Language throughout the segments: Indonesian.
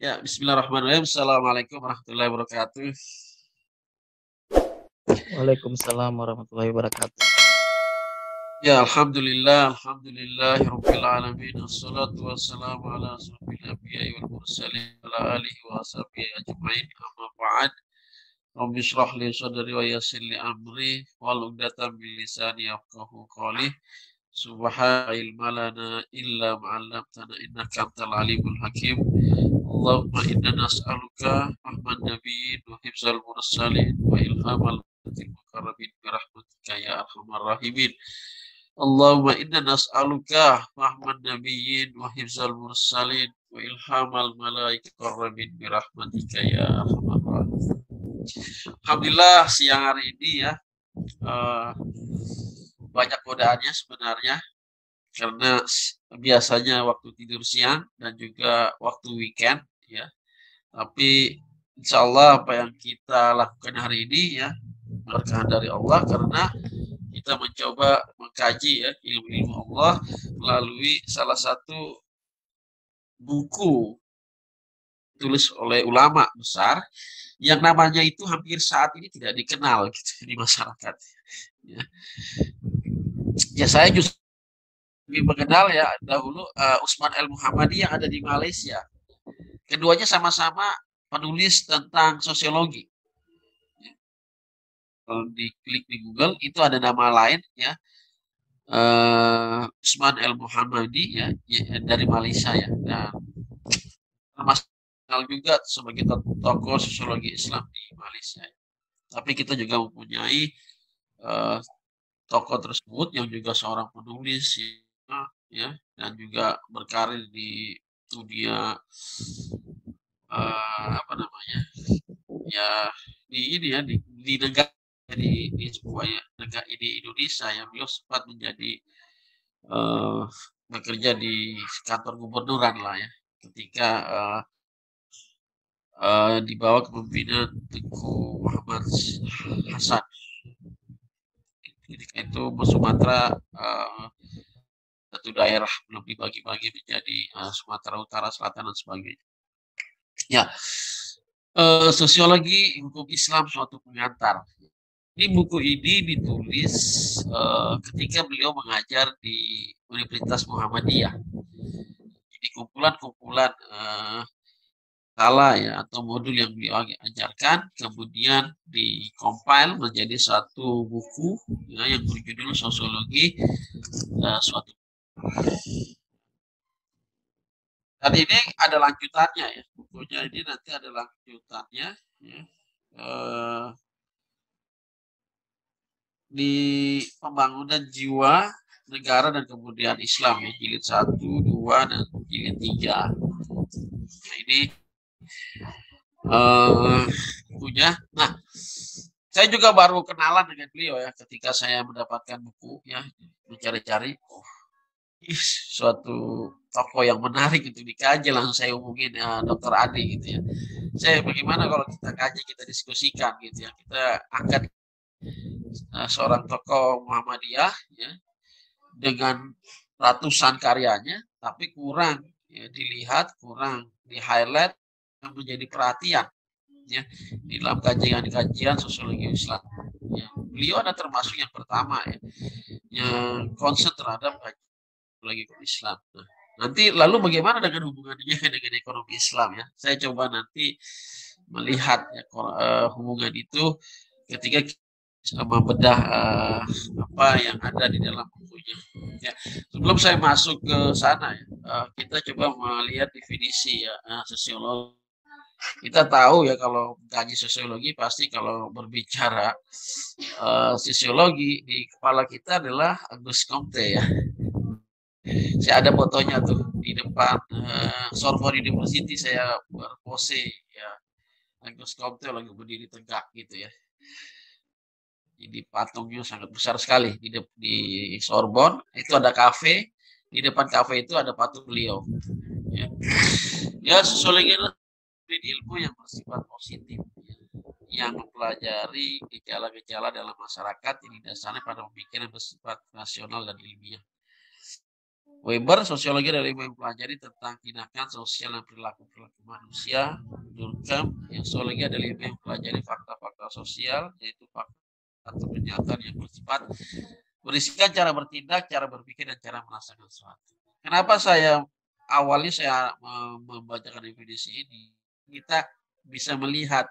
Ya, bismillahirrahmanirrahim. Assalamualaikum warahmatullahi wabarakatuh. Waalaikumsalam warahmatullahi wabarakatuh. Ya, alhamdulillahirabbil alamin. Wassalatu wassalamu ala asyrofil anbiya'i wal mursalin wa ala alihi wa sahbihi ajmain. Amma ba'd. Rabbi shrah li sadri wa yassir li amri wahlul 'uqdatam min lisani yafqahu qawli. Subhana ilma lana illa ma 'allamtana innaka antal alimul hakim. Allahumma inna nas'aluka fahman nabiyyin wa hifzal mursalin wa ilhamal muqarrabin bi rahmatika ya arhamar rahimin. Allahumma inna nas'aluka fahman nabiyyin wa hifzal mursalin wa ilhamal malaikati muqarrabin bi rahmatika ya arhamar rahimin. Alhamdulillah siang hari ini ya banyak godaannya sebenarnya karena biasanya waktu tidur siang dan juga waktu weekend ya. Tapi insya Allah apa yang kita lakukan hari ini ya berkah dari Allah karena kita mencoba mengkaji ya ilmu-ilmu Allah melalui salah satu buku tulis oleh ulama besar yang namanya itu hampir saat ini tidak dikenal gitu di masyarakat. Ya saya justru lebih mengenal ya dahulu Usman El Muhammadi yang ada di Malaysia. Keduanya sama-sama penulis tentang sosiologi. Kalau diklik di Google itu ada nama lain ya, Usman El Muhammadi ya, dari Malaysia ya, dan termasuk juga sebagai tokoh sosiologi Islam di Malaysia. Tapi kita juga mempunyai tokoh tersebut yang juga seorang penulis ya, dan juga berkarir di dunia apa namanya ya di ini ya di negara di sebuah negara di Indonesia yang beliau sempat menjadi bekerja di kantor gubernuran lah ya ketika di bawah kepemimpinan Tengku Muhammad Hasan. Ketika itu Sumatera satu daerah belum dibagi-bagi menjadi Sumatera Utara, Selatan dan sebagainya. Ya, sosiologi hukum Islam suatu pengantar. Ini buku ini ditulis ketika beliau mengajar di Universitas Muhammadiyah. Jadi kumpulan-kumpulan kala ya atau modul yang beliau ajarkan kemudian dikompil menjadi satu buku ya, yang berjudul Sosiologi suatu. Dan ini ada lanjutannya ya, bukunya ini nanti ada lanjutannya ya. Di pembangunan jiwa negara dan kemudian Islam ya, jilid 1, 2 dan jilid 3. Nah, ini bukunya. Nah, saya juga baru kenalan dengan beliau ya ketika saya mendapatkan buku ya, mencari-cari suatu tokoh yang menarik untuk dikaji, langsung saya hubungin Dr. Adi gitu ya. Saya bagaimana kalau kita kaji, kita diskusikan gitu ya, kita angkat seorang tokoh Muhammadiyah ya dengan ratusan karyanya tapi kurang ya, dilihat, kurang di highlight yang menjadi perhatian ya di dalam kajian-kajian sosiologi Islam ya. Beliau ada termasuk yang pertama ya yang concern terhadap sosiologi Islam. Nah, nanti lalu bagaimana dengan hubungannya dengan ekonomi Islam ya, saya coba nanti melihat ya, hubungan itu ketika membedah apa yang ada di dalam bukunya. Ya, sebelum saya masuk ke sana ya, kita coba melihat definisi ya sosiologi. Kita tahu ya kalau mengkaji sosiologi pasti kalau berbicara sosiologi di kepala kita adalah Auguste Comte ya. Saya ada fotonya tuh di depan Sorbonne University, saya berpose ya Auguste Comte lagi berdiri tegak gitu ya. Jadi patungnya sangat besar sekali di Sorbonne. Itu ada kafe, di depan kafe itu ada patung beliau. Ya, ya sosiologi adalah ilmu yang bersifat positif, yang mempelajari gejala-gejala dalam masyarakat yang didasarkan pada pemikiran bersifat rasional dan ilmiah. Weber, sosiologi adalah ilmu yang mempelajari tentang tindakan sosial dan perilaku-perilaku manusia. Durkheim, yang sosiologi adalah ilmu yang mempelajari fakta-fakta sosial, yaitu fakta atau kenyataan yang bersifat berisikan cara bertindak, cara berpikir, dan cara merasakan sesuatu. Kenapa awalnya saya membacakan definisi ini? Kita bisa melihat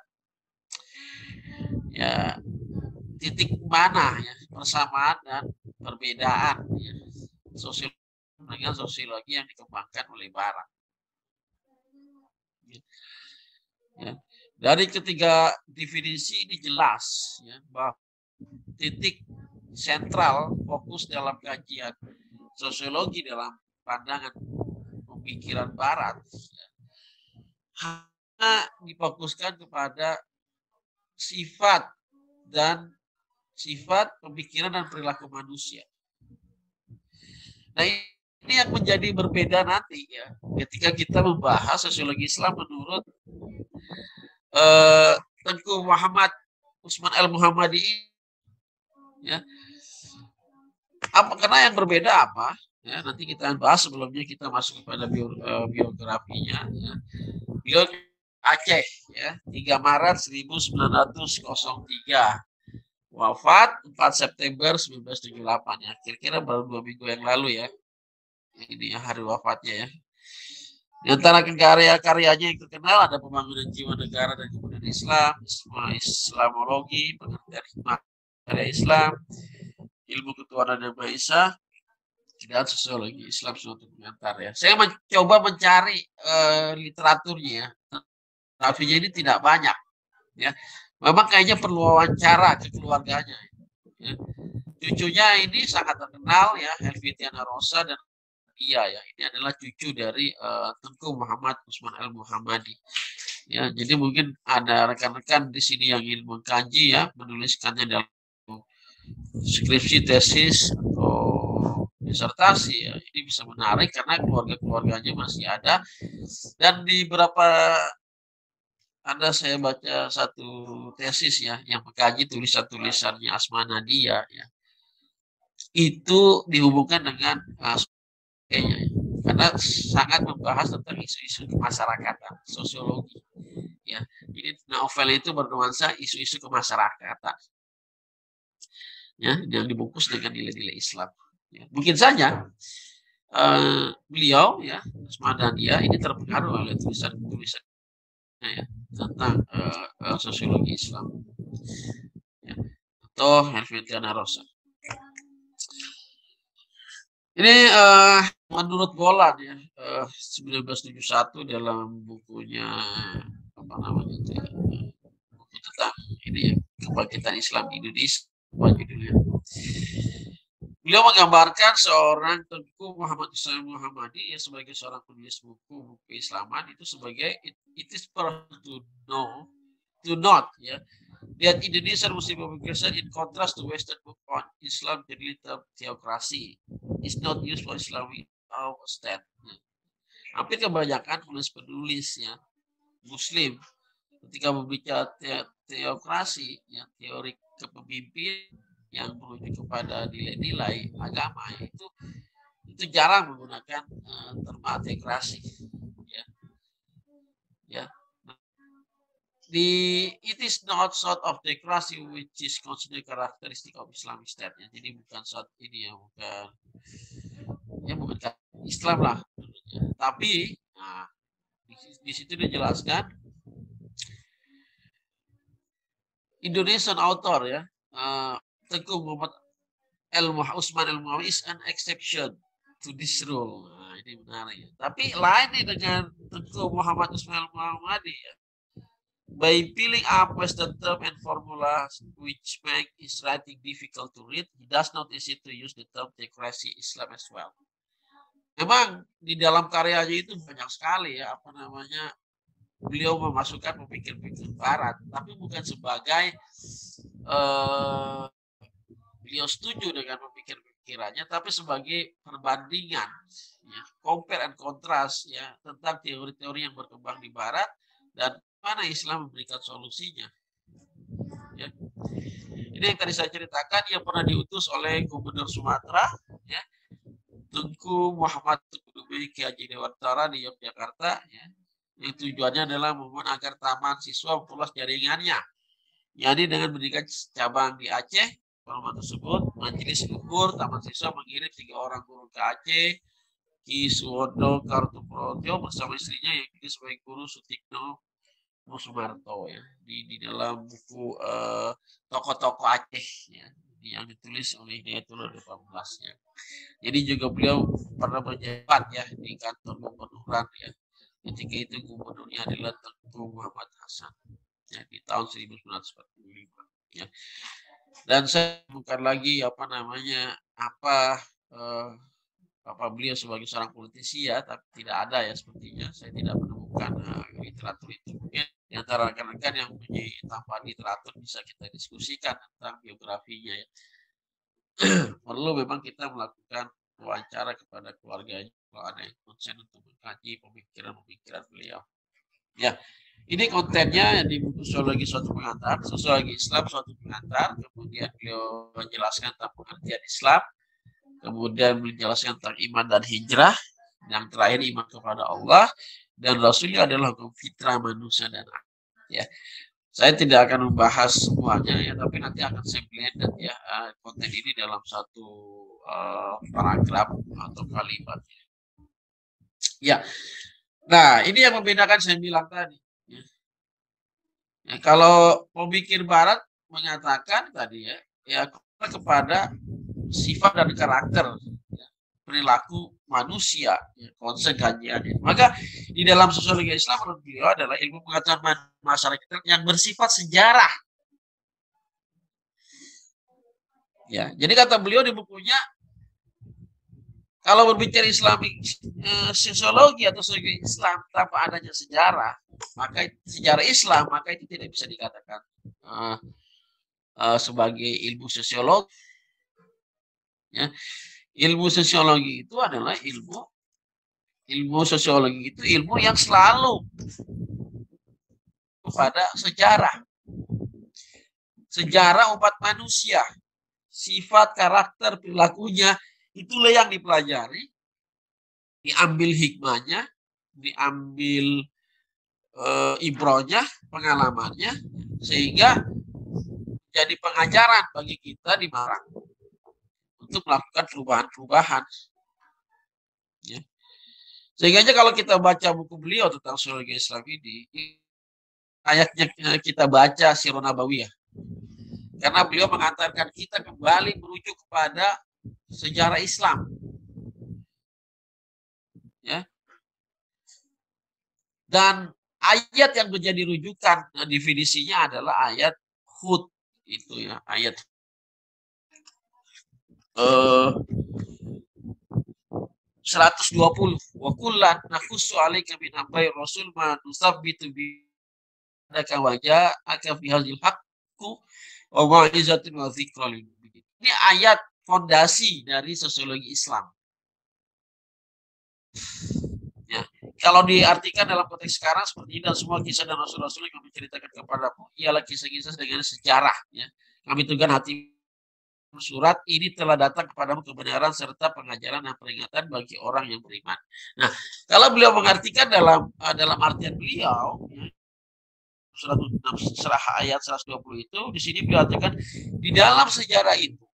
ya titik mana ya persamaan dan perbedaan ya, sosiologi dengan sosiologi yang dikembangkan oleh Barat. Ya. Dari ketiga definisi ini jelas ya, bahwa titik sentral fokus dalam kajian sosiologi dalam pandangan pemikiran Barat ya, hanya difokuskan kepada sifat pemikiran dan perilaku manusia. Nah, ini yang menjadi berbeda nanti ya ketika kita membahas sosiologi Islam menurut Tengku Muhammad Usman al-Muhammadi ya. Karena yang berbeda apa? Ya, nanti kita bahas sebelumnya kita masuk kepada biografinya ya. Beliau Aceh ya, 3 Maret 1903. Wafat 4 September 1978 ya. Kira-kira baru 2 minggu yang lalu ya. Ini ya hari wafatnya ya. Di antara karya-karyanya yang terkenal ada Pembangunan Jiwa Negara dan Kemudian Islam, Islamologi, Pengertian Hikmah Karya Islam, Ilmu Ketuhanan yang Maha Esa, dan Sosiologi Islam suatu pengantar ya. Saya mencoba mencari literaturnya ya. Literaturnya ini tidak banyak ya. Memang kayaknya perlu wawancara ke keluarganya. Ya. Cucunya ini sangat terkenal ya, Helvetiana Rosa dan iya ya, ini adalah cucu dari Tengku Muhammad Usman al-Muhammadi. Ya, jadi mungkin ada rekan-rekan di sini yang ingin mengkaji ya, menuliskannya dalam skripsi, tesis, atau disertasi ya. Ini bisa menarik karena keluarga-keluarganya masih ada. Dan di beberapa saya baca satu tesis ya, yang mengkaji tulisan-tulisannya Asma Nadia ya. Itu dihubungkan dengan karena sangat membahas tentang isu-isu kemasyarakatan, sosiologi. Ya, jadi novel itu bernuansa isu-isu kemasyarakatan. Ya, yang dibungkus dengan nilai-nilai Islam. Ya, mungkin saja beliau ya, Asma Nadia ini terpengaruh oleh tulisan-tulisan ya, tentang sosiologi Islam. Ya, atau Helvetiana Rosa. Ini menurut Bolan ya 1971 dalam bukunya apa namanya itu ya, buku tentang ini ya, kebangkitan Islam di Indonesia apa judulnya. Beliau menggambarkan seorang Tengku Muhammad Usman Muhammadi ya, sebagai seorang penulis buku Islaman itu sebagai it is important to not ya that Indonesian Muslim publication in contrast to Western book on Islam generally term theocracy is not used for Islamic state. Hampir kebanyakan penulis ya Muslim ketika berbicara teokrasi ya, teori kepemimpinan yang merujuk kepada nilai-nilai agama itu jarang menggunakan terma teokrasi ya. Ya. It is not sort of theocracy which is considered characteristic of Islamic State. Ya. Jadi bukan sort ini ya, bukan Islam lah. Tapi di situ dijelaskan Indonesian author ya, Tengku Muhammad Usman al-Muhammadi is an exception to this rule. Nah, ini menarik ya. Tapi lain nih dengan Tengku Muhammad Usman al-Muhammadi ya. By filling up Western term and formulas which make his writing difficult to read, he does not hesitate to use the term theocracy Islam as well. Memang di dalam karyanya itu banyak sekali ya beliau memasukkan pemikir-pemikir Barat, tapi bukan sebagai beliau setuju dengan pemikir-pemikirannya, tapi sebagai perbandingan, ya, compare and contrast ya tentang teori-teori yang berkembang di Barat dan mana Islam memberikan solusinya. Ya. Ini yang tadi saya ceritakan yang pernah diutus oleh Gubernur Sumatera, ya, Tengku Muhammad Tukudumi Ki Haji Dewantara di Yogyakarta, ya. Yang tujuannya adalah memohon agar taman siswa memperluas jaringannya. Jadi dengan mendirikan cabang di Aceh, format tersebut, Majelis Luhur Taman Siswa mengirim 3 orang guru ke Aceh, Ki Suwodo Kartoprojo bersama istrinya yang juga sebagai guru Sutikno Musumarto, ya, di dalam buku tokoh-tokoh Aceh, ya, yang ditulis oleh Hidayatullah 18, ya. Jadi juga beliau pernah menjabat, ya, di kantor gubernuran, ya. Ketika itu gubernurnya adalah Tengku Muhammad Hasan, ya, di tahun 1945, ya. Dan saya bukan lagi apa namanya eh, apa beliau sebagai seorang politisi, ya, tapi tidak ada, ya, sepertinya saya tidak menemukan literatur itu. Mungkin di antara rekan-rekan yang punya tambahan literatur bisa kita diskusikan tentang biografinya, ya. Perlu memang kita melakukan wawancara kepada keluarganya kalau ada yang konsen untuk mengkaji pemikiran-pemikiran beliau. Ya, ini kontennya di buku Sosiologi Suatu Pengantar, Sosiologi Islam Suatu Pengantar. Kemudian beliau menjelaskan tentang pengertian Islam, kemudian menjelaskan tentang iman dan hijrah, yang terakhir iman kepada Allah dan Rasulnya adalah hukum fitrah manusia dan ya. Saya tidak akan membahas semuanya, ya, tapi nanti akan saya blended, ya, konten ini dalam satu paragraf atau kalimat. Ya, nah ini yang membedakan saya bilang tadi. Ya. Ya, kalau pemikir Barat mengatakan tadi, ya kepada sifat dan karakter, ya, perilaku manusia, ya, konsep kajiannya. Maka di dalam sosiologi Islam menurut beliau adalah ilmu pengetahuan masyarakat yang bersifat sejarah. Ya, jadi kata beliau di bukunya, kalau berbicara Islamic sosiologi atau sosiologi Islam tanpa adanya sejarah, maka sejarah Islam, maka itu tidak bisa dikatakan sebagai ilmu sosiologi. Ya. Ilmu sosiologi itu adalah ilmu sosiologi itu ilmu yang selalu kepada sejarah umat manusia, sifat, karakter, perilakunya, itulah yang dipelajari, diambil hikmahnya, diambil ibrohnya, pengalamannya, sehingga jadi pengajaran bagi kita di Marang untuk melakukan perubahan-perubahan. Ya. Sehingga kalau kita baca buku beliau tentang sosiologi Islam ini, ayatnya kita baca Sirah Nabawiyah. Karena beliau mengantarkan kita kembali merujuk kepada sejarah Islam. Ya. Dan ayat yang menjadi rujukan definisinya adalah ayat Hud, itu, ya, ayat 120. Wa kullan nakhussu 'alaika min amri rasul ma nusabbitu bi adaka wajah aka fi hadzal haqqu wa mau'izatin wa dzikra lil mu'minin. Ini ayat fondasi dari sosiologi Islam. Ya, kalau diartikan dalam konteks sekarang seperti ini, dan semua kisah dan rasul-rasul yang kami ceritakan kepadamu ialah kisah-kisah dengan sejarah, ya. Kami tunggang hati surat ini telah datang kepadamu kebenaran serta pengajaran dan peringatan bagi orang yang beriman. Nah, kalau beliau mengartikan dalam artian beliau, ya, surah ayat 120 itu, di sini beliau katakan di dalam sejarah itu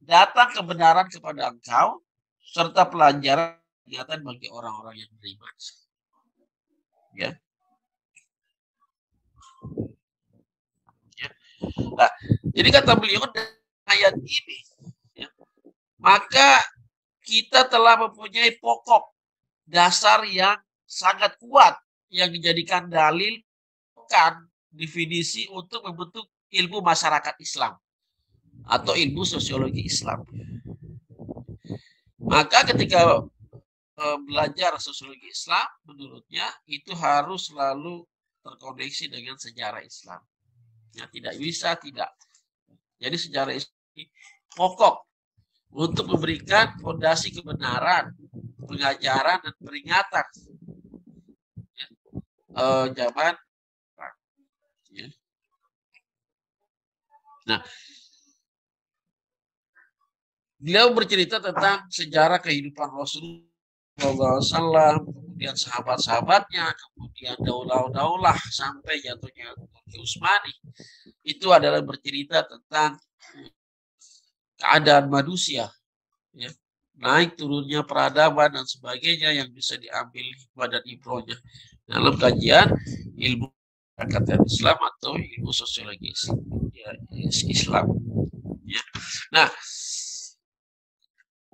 datang kebenaran kepada engkau serta pelajaran peringatan bagi orang-orang yang beriman. Ya. Ya. Nah, jadi kata beliau ayat ini, ya, maka kita telah mempunyai pokok dasar yang sangat kuat yang dijadikan dalil, bukan definisi untuk membentuk ilmu masyarakat Islam atau ilmu sosiologi Islam. Maka ketika belajar sosiologi Islam, menurutnya itu harus selalu terkoneksi dengan sejarah Islam. Ya, tidak bisa tidak. Jadi sejarah Islam pokok untuk memberikan fondasi kebenaran, pengajaran dan peringatan, ya, zaman. Ya. Nah, Beliau bercerita tentang sejarah kehidupan Rasulullah SAW, kemudian sahabat-sahabatnya, kemudian daulah-daulah sampai jatuhnya Turki Utsmani. Itu adalah bercerita tentang keadaan manusia, ya, naik turunnya peradaban dan sebagainya yang bisa diambil hikmah dan ibrohnya dalam kajian ilmu masyarakat Islam atau ilmu sosiologi Islam. Ya. Nah,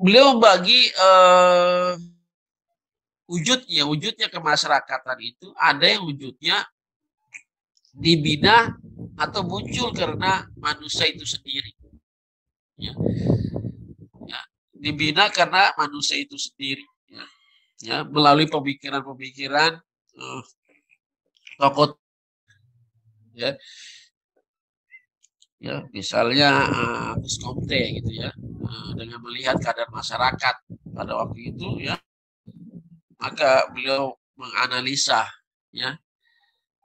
beliau membagi wujudnya kemasyarakatan itu ada yang wujudnya dibina atau muncul karena manusia itu sendiri. Ya. Ya. Dibina karena manusia itu sendiri. Ya. Ya. Melalui pemikiran-pemikiran tokoh. Ya. Ya, misalnya Gus Komte gitu ya, dengan melihat keadaan masyarakat pada waktu itu ya, maka beliau menganalisa ya,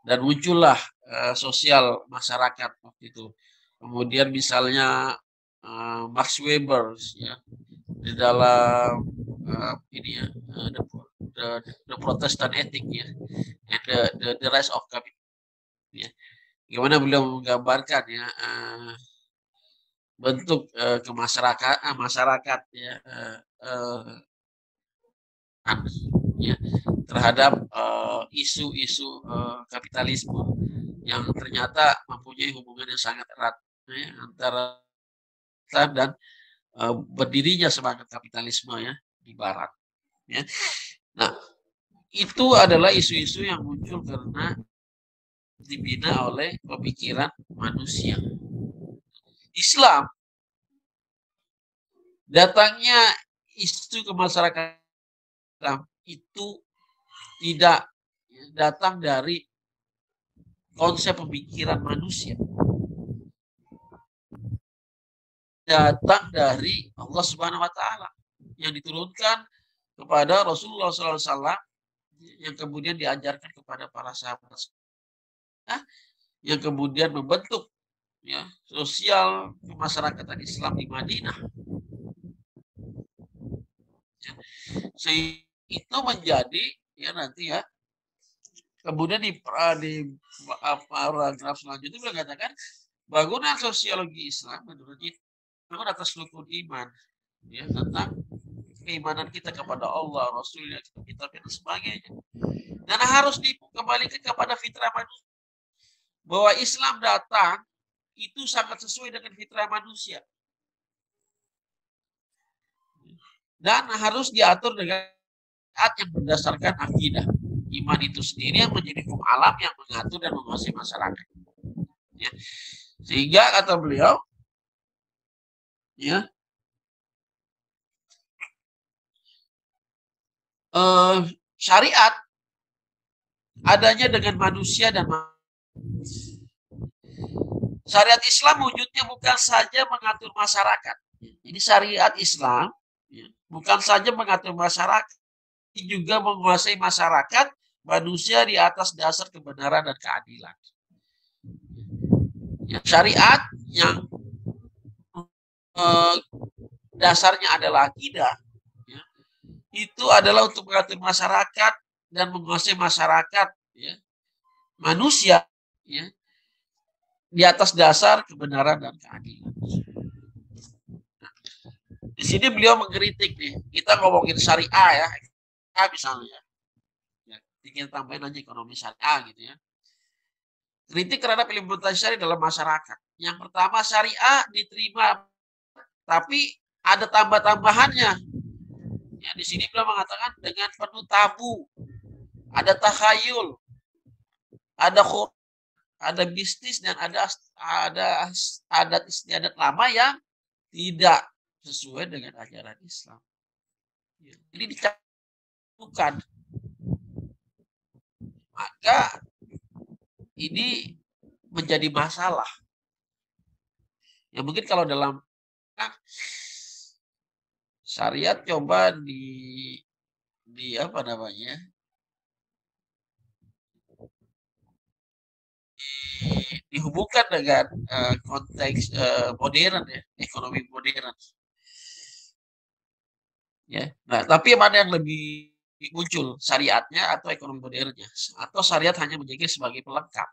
dan muncullah sosial masyarakat waktu itu. Kemudian misalnya Max Weber ya, di dalam ini ya, the Protestant Ethic ya, and the Rise of Capitalism ya. Gimana beliau menggambarkan ya bentuk masyarakat ya, ya terhadap isu-isu kapitalisme yang ternyata mempunyai hubungan yang sangat erat ya, antara dan berdirinya semangat kapitalisme ya di Barat. Ya. Nah, itu adalah isu-isu yang muncul karena dibina oleh pemikiran manusia. Islam, datangnya isu ke masyarakat itu tidak datang dari konsep pemikiran manusia, datang dari Allah Subhanahu Wa Taala yang diturunkan kepada Rasulullah SAW yang kemudian diajarkan kepada para sahabat, yang kemudian membentuk ya sosial kemasyarakatan Islam di Madinah. Sehingga itu menjadi ya nanti ya kemudian di paragraf selanjutnya beliau katakan bangunan sosiologi Islam menurut itu bangun atas rukun iman ya, tentang keimanan kita kepada Allah, Rasulnya, kitab dan sebagainya, dan harus dikembalikan kepada fitrah manusia, bahwa Islam datang itu sangat sesuai dengan fitrah manusia dan harus diatur dengan yang berdasarkan akidah. Iman itu sendiri yang menjadi hukum alam yang mengatur dan menguasai masyarakat. Ya. Sehingga kata beliau, ya, syariat adanya dengan manusia dan syariat Islam wujudnya bukan saja mengatur masyarakat. Jadi syariat Islam ya, bukan saja mengatur masyarakat, juga menguasai masyarakat manusia di atas dasar kebenaran dan keadilan. Ya, syariat yang dasarnya adalah akidah, ya, itu adalah untuk mengatur masyarakat dan menguasai masyarakat, ya, manusia, ya, di atas dasar kebenaran dan keadilan. Di sini beliau mengkritik nih, kita ngomongin syariah ya, misalnya, ya, kita tambahin aja ekonomi syariah gitu ya. Kritik terhadap implementasi syariah dalam masyarakat. Yang pertama, syariah diterima, tapi ada tambah-tambahannya. Ya, di sini beliau mengatakan dengan penuh tabu, ada takhayul, ada khuraf, ada bisnis, dan ada adat istiadat lama yang tidak sesuai dengan ajaran Islam. Jadi dicampurkan. Maka ini menjadi masalah. Ya mungkin kalau dalam syariat coba di apa namanya? Dihubungkan dengan konteks modern ya, ekonomi modern. Ya. Nah, tapi mana yang lebih muncul, syariatnya atau ekonomi modernnya? Atau syariat hanya menjadi sebagai pelengkap,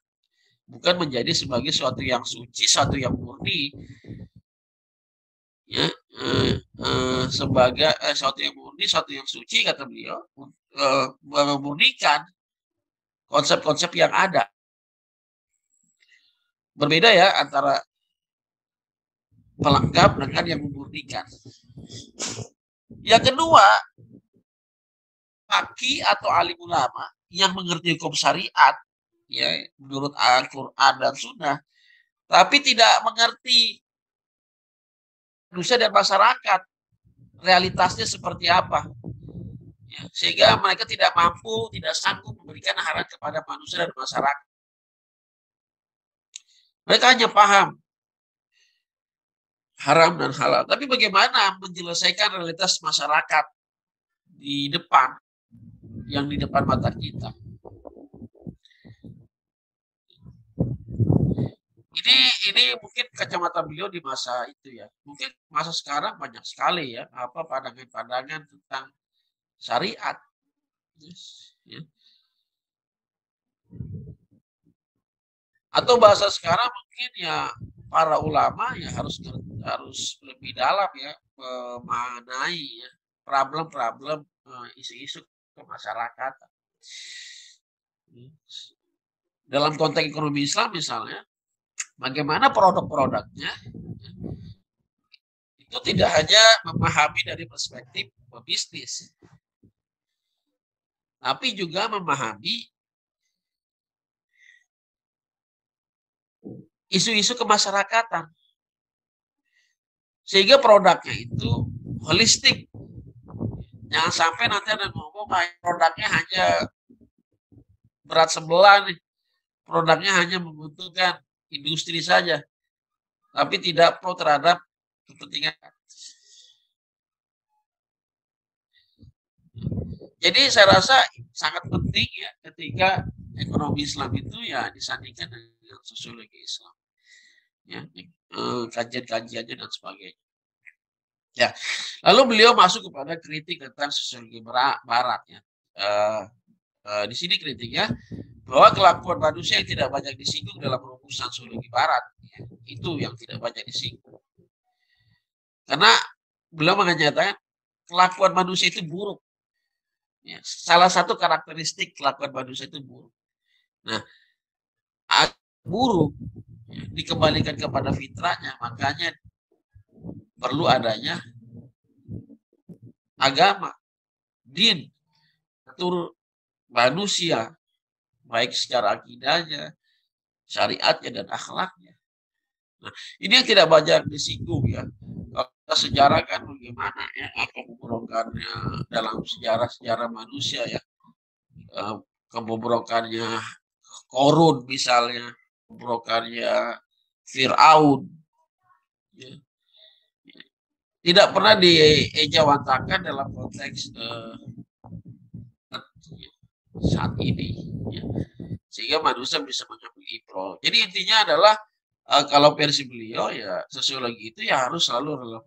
bukan menjadi sebagai suatu yang suci, suatu yang murni, ya, sebagai suatu yang murni, suatu yang suci, kata beliau, memurnikan konsep-konsep yang ada. Berbeda ya antara pelengkap dengan yang memurnikan. Yang kedua, faqih atau alim ulama yang mengerti hukum syariat, ya, menurut Al-Quran dan Sunnah, tapi tidak mengerti manusia dan masyarakat realitasnya seperti apa, ya, sehingga mereka tidak mampu, tidak sanggup memberikan arahan kepada manusia dan masyarakat. Mereka hanya paham haram dan halal, tapi bagaimana menyelesaikan realitas masyarakat di depan, yang di depan mata kita. Ini mungkin kacamata beliau di masa itu ya. Mungkin masa sekarang banyak sekali ya apa pandangan-pandangan tentang syariat. Yes, ya. Atau bahasa sekarang mungkin ya para ulama ya harus lebih dalam ya memanai ya problem-problem isu-isu kemasyarakatan. Dalam konteks ekonomi Islam misalnya, bagaimana produk-produknya itu tidak hanya memahami dari perspektif bisnis, tapi juga memahami isu-isu kemasyarakatan. Sehingga produknya itu holistik. Jangan sampai nanti ada ngomong produknya hanya berat sebelah nih. Produknya hanya membutuhkan industri saja. Tapi tidak pro terhadap kepentingan. Jadi saya rasa sangat penting ya ketika ekonomi Islam itu ya disandingkan dengan sosiologi Islam. Ya, kajian-kajiannya dan sebagainya. Ya, lalu beliau masuk kepada kritik tentang sosiologi Barat ya. Di sini kritiknya bahwa kelakuan manusia yang tidak banyak disinggung dalam rumusan sosiologi Barat ya, itu yang tidak banyak disinggung. Karena beliau menyatakan kelakuan manusia itu buruk. Ya, salah satu karakteristik kelakuan manusia itu buruk. Nah, buruk ya, dikembalikan kepada fitrahnya, makanya perlu adanya agama, din, atur manusia, baik secara akidahnya, syariatnya, dan akhlaknya. Nah, ini yang tidak banyak disinggung ya. Kalau sejarah kan bagaimana ya, kebobrokannya dalam sejarah manusia ya, kebobrokannya Korun misalnya, kebobrokannya Fir'aun, ya. Tidak pernah diejawantakan dalam konteks saat ini, ya. Sehingga manusia bisa mengambil ibrah. Jadi intinya adalah kalau versi beliau ya sosiologi itu ya harus selalu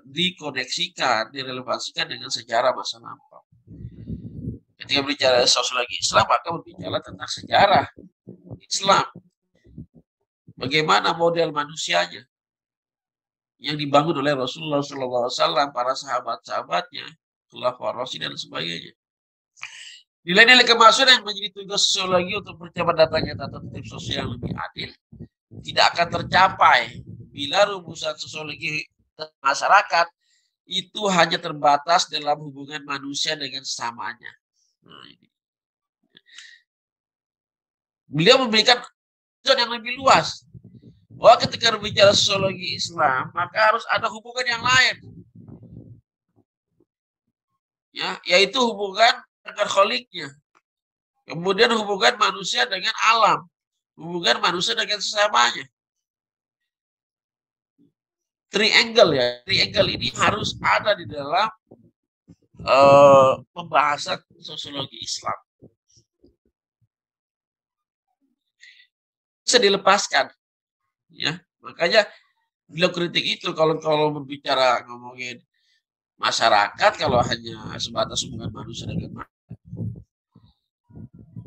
dikoneksikan, direlevansikan dengan sejarah masa lampau. Ketika berbicara sosiologi Islam maka berbicara tentang sejarah Islam. Bagaimana model manusianya yang dibangun oleh Rasulullah SAW, para sahabat-sahabatnya, khulafaur rasyidin dan sebagainya. Nilai-nilai kemanusiaan yang menjadi tugas sosiologi untuk mencapai datangnya tata tertib sosial yang lebih adil tidak akan tercapai bila rumusan sosiologi masyarakat itu hanya terbatas dalam hubungan manusia dengan sesamanya. Nah, ini. Beliau memberikan yang lebih luas bahwa ketika berbicara sosiologi Islam maka harus ada hubungan yang lain, ya, yaitu hubungan dengan kholiknya, kemudian hubungan manusia dengan alam, hubungan manusia dengan sesamanya. Triangle ya, triangle ini harus ada di dalam pembahasan sosiologi Islam. Bisa dilepaskan, ya. Makanya beliau kritik itu kalau berbicara ngomongin masyarakat kalau hanya sebatas hubungan manusia dengan manusia,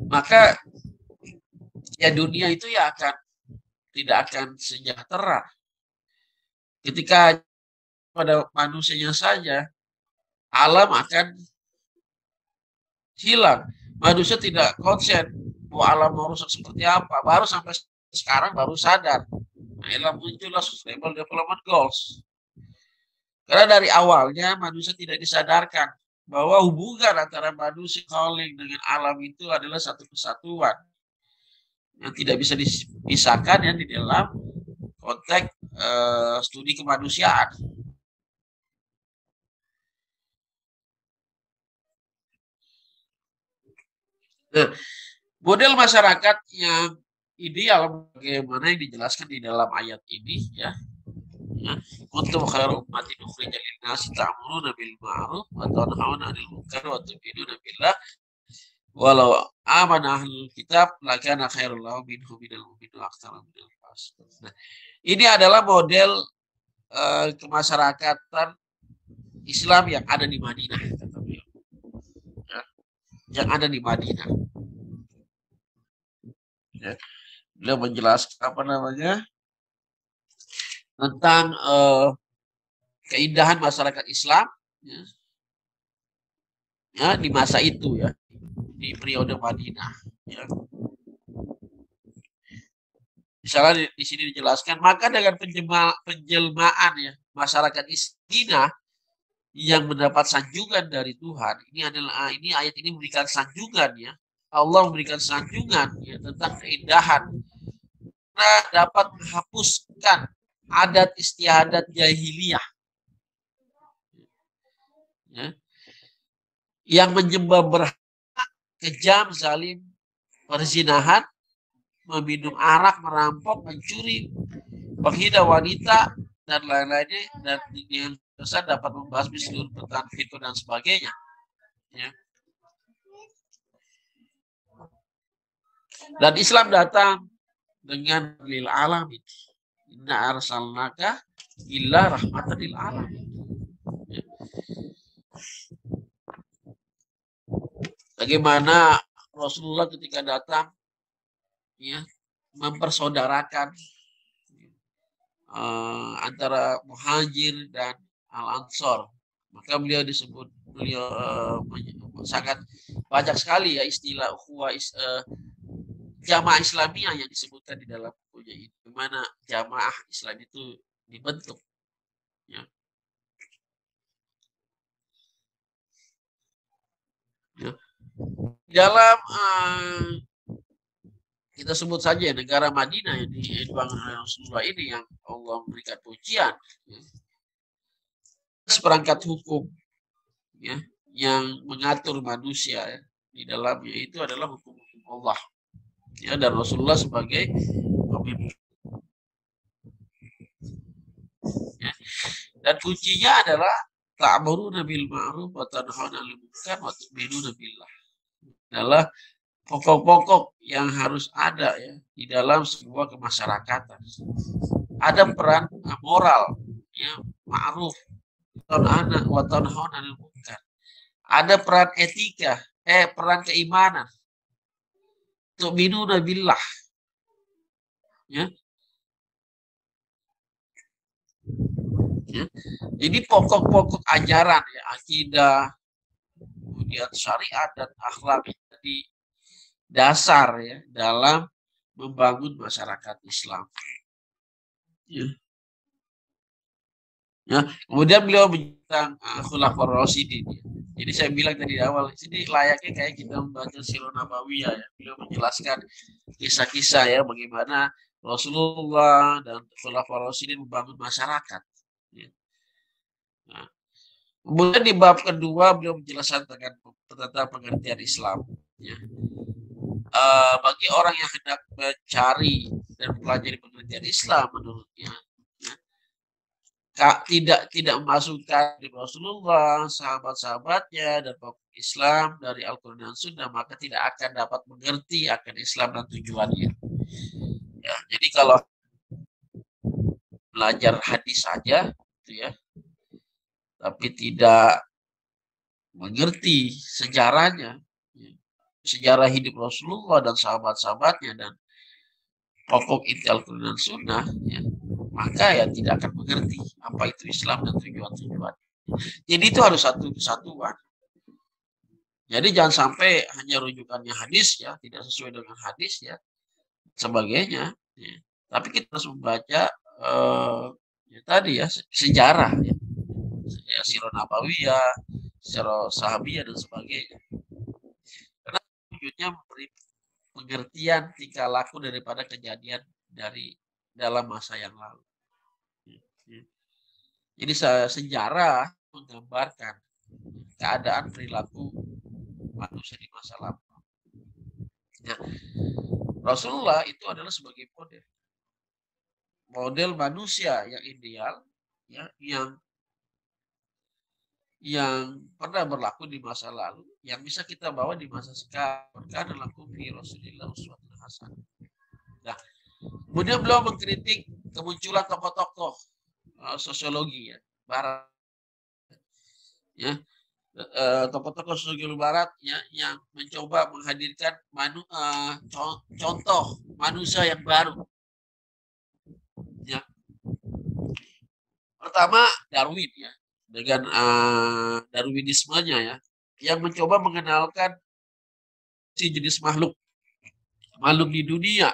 maka ya dunia itu ya tidak akan sejahtera. Ketika pada manusianya saja, alam akan hilang. Manusia tidak konsen bahwa alam mau rusak seperti apa. Baru sampai sekarang baru sadar. Nah, muncullah Sustainable Development Goals. Karena dari awalnya manusia tidak disadarkan bahwa hubungan antara manusia dengan alam itu adalah satu kesatuan yang tidak bisa dipisahkan ya di dalam konteks studi kemanusiaan. Nah, model masyarakat yang ideal bagaimana yang dijelaskan di dalam ayat ini ya. Kuntum khairu ummatin ukhrijat lin-nasi ta'muruna bil ma'ruf wa tanhauna 'anil munkar wa tu'minuna billah walau amana ahlul kitab lakana khairul lahum minhum minal mu'minin wa aktsara minal fasiqin. Nah, ini adalah model kemasyarakatan Islam yang ada di Madinah, kata beliau. Ya, yang ada di Madinah. Ya. Beliau menjelaskan apa namanya tentang keindahan masyarakat Islam ya di masa itu ya, di periode Madinah ya. Misalnya di sini dijelaskan, maka dengan penjelmaan ya masyarakat Madinah yang mendapat sanjungan dari Tuhan, ini ayat ini memberikan sanjungan ya. Allah memberikan sanjungan ya tentang keindahan karena dapat menghapuskan adat istiadat jahiliyah ya, yang menyembah berhala, kejam, zalim, perzinahan, meminum arak, merampok, mencuri, menghina wanita dan lain-lainnya, dan yang besar dapat membahas seluruh tentang fitur dan sebagainya ya. Dan Islam datang dengan lil alamin. Inna arsalnaka illa rahmatan lil alamin. Ya. Bagaimana Rasulullah ketika datang ya mempersaudarakan antara muhajir dan al-ansor, maka beliau sangat banyak sekali ya istilah ukhuwah jamaah Islamiyah yang disebutkan di dalam bukunya ini, di mana jamaah Islam itu dibentuk ya. Ya. Dalam kita sebut saja negara Madinah yang dibangun oleh Rasulullah ini yang Allah memberikan pujian ya. Seperangkat hukum ya yang mengatur manusia ya, di dalamnya itu adalah hukum-hukum Allah ya, dan Rasulullah sebagai pemimpin ya. Dan kuncinya adalah ta'muruna bil ma'ruf wa tanhauna 'anil munkar wa tu'minuna billah. Adalah pokok-pokok yang harus ada ya di dalam sebuah kemasyarakatan. Ada peran moral ya, ma'ruf wa tanhauna 'anil munkar. Ada peran etika, peran keimanan. Tu'minuna billah. Ya. Ya. Jadi pokok-pokok ajaran ya, akidah, kemudian syariat dan akhlak jadi dasar ya dalam membangun masyarakat Islam. Ya. Ya. Kemudian beliau tentang Khulafaur Rasyidin. Ya. Jadi saya bilang tadi di awal, ini layaknya kayak kita membaca Sirah Nabawiyah ya. Beliau menjelaskan kisah-kisah ya bagaimana Rasulullah dan Khulafaur Rasyidin membangun masyarakat. Ya. Nah, kemudian di bab kedua beliau menjelaskan tentang pengertian Islam. Ya. Bagi orang yang hendak mencari dan mempelajari pengertian Islam menurutnya, ya, tidak memasukkan di Rasulullah, sahabat-sahabatnya dan pokok Islam dari Al-Quran dan Sunnah, maka tidak akan dapat mengerti akan Islam dan tujuannya. Ya, jadi kalau belajar hadis saja, gitu ya, tapi tidak mengerti sejarahnya, sejarah hidup Rasulullah dan sahabat-sahabatnya dan pokok inti Al-Quran dan Sunnah, ya, maka ya tidak akan mengerti apa itu Islam dan tujuan-tujuan. Jadi itu harus satu kesatuan. Jadi jangan sampai hanya rujukannya hadis, ya, tidak sesuai dengan hadis, ya, sebagainya. Ya. Tapi kita harus membaca ya tadi ya sejarah, ya, sirah nabawiyah, sirah sahabiyah dan sebagainya. Karena wujudnya memberi pengertian tingkah laku daripada kejadian dari dalam masa yang lalu. Jadi sejarah menggambarkan keadaan perilaku manusia di masa lalu. Nah, Rasulullah itu adalah sebagai model manusia yang ideal, ya, yang pernah berlaku di masa lalu, yang bisa kita bawa di masa sekarang. Karena laku fi Rasulillah uswatun hasanah. Nah, kemudian beliau mengkritik kemunculan tokoh-tokoh sosiologi, ya, Barat, ya, tokoh-tokoh sosiologi Barat, ya, yang mencoba menghadirkan contoh manusia yang baru. Ya. Pertama Darwin, ya, dengan Darwinismenya, ya, yang mencoba mengenalkan si jenis makhluk di dunia,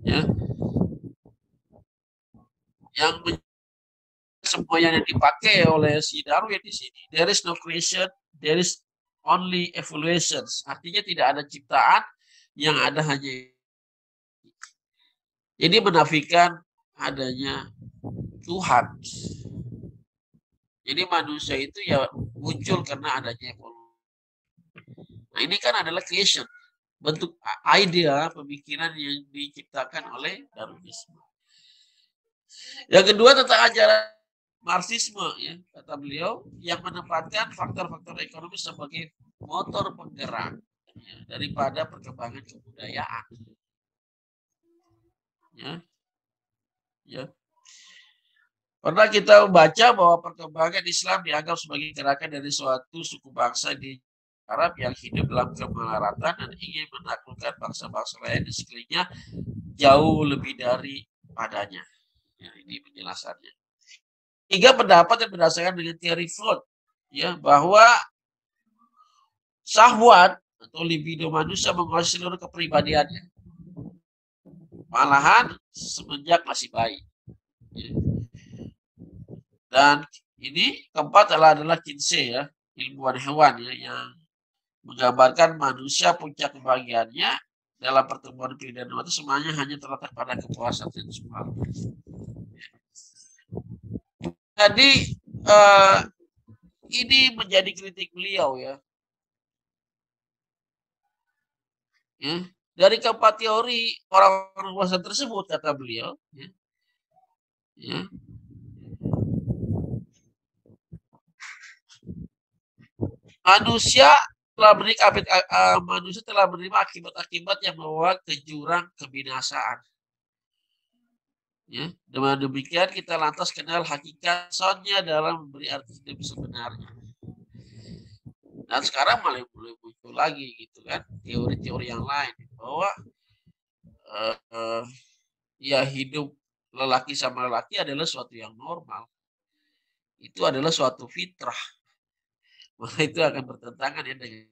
ya, yang semua yang dipakai oleh si Darwin di sini, there is no creation, there is only evaluations. Artinya tidak ada ciptaan, yang ada hanya. Jadi menafikan adanya Tuhan. Jadi manusia itu ya muncul karena adanya evolusi. Nah, ini kan adalah creation, bentuk idea pemikiran yang diciptakan oleh Darwinisme. Yang kedua tentang ajaran Marxisme, ya, kata beliau, yang menempatkan faktor-faktor ekonomi sebagai motor penggerak, ya, daripada perkembangan kebudayaan. Ya. Pernah kita membaca bahwa perkembangan Islam dianggap sebagai gerakan dari suatu suku bangsa di Arab yang hidup dalam kemelaratan dan ingin menaklukkan bangsa-bangsa lain di sekelilingnya jauh lebih dari padanya. Ya, ini penjelasannya. Tiga pendapat yang berdasarkan dengan teori Freud, ya, bahwa syahwat atau libido manusia menguasai seluruh kepribadiannya, malahan semenjak masih bayi. Ya. Dan ini keempat adalah Kinsey, ya, ilmuwan hewan, ya, yang menggambarkan manusia puncak kebahagiaannya dalam pertemuan pria dan wanita semuanya hanya terletak pada kepuasan seksual. Jadi ini menjadi kritik beliau, ya. Ya. Dari keempat teori orang-orang dewasa tersebut, kata beliau, ya, ya, manusia telah menerima akibat-akibat yang membawa ke jurang kebinasaan. Ya, dengan demikian kita lantas kenal hakikat soalnya dalam memberi arti hidup sebenarnya. Dan sekarang mulai muncul lagi, gitu kan, teori-teori yang lain bahwa ya hidup lelaki sama lelaki adalah suatu yang normal. Itu adalah suatu fitrah. Maka itu akan bertentangan, ya, dengan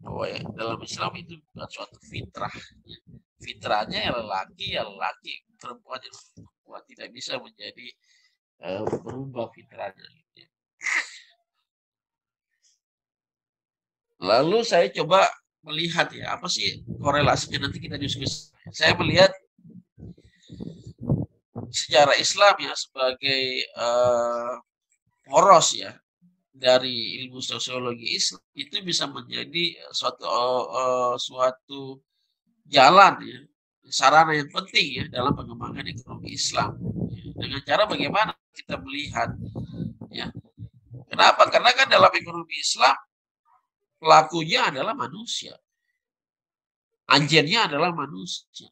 bahwa ya, dalam Islam itu bukan suatu fitrah. Ya. Fitrahnya ya lelaki, perempuan yang perempuan, tidak bisa menjadi berubah fitrahnya. Gitu. Lalu saya coba melihat, ya, apa sih korelasinya, nanti kita diskusi. Saya melihat sejarah Islam, ya, sebagai poros, ya, dari ilmu sosiologi Islam itu bisa menjadi suatu jalan, ya, sarana yang penting, ya, dalam pengembangan ekonomi Islam. Ya, dengan cara bagaimana kita melihat, ya. Kenapa? Karena kan dalam ekonomi Islam pelakunya adalah manusia, anjirnya adalah manusia.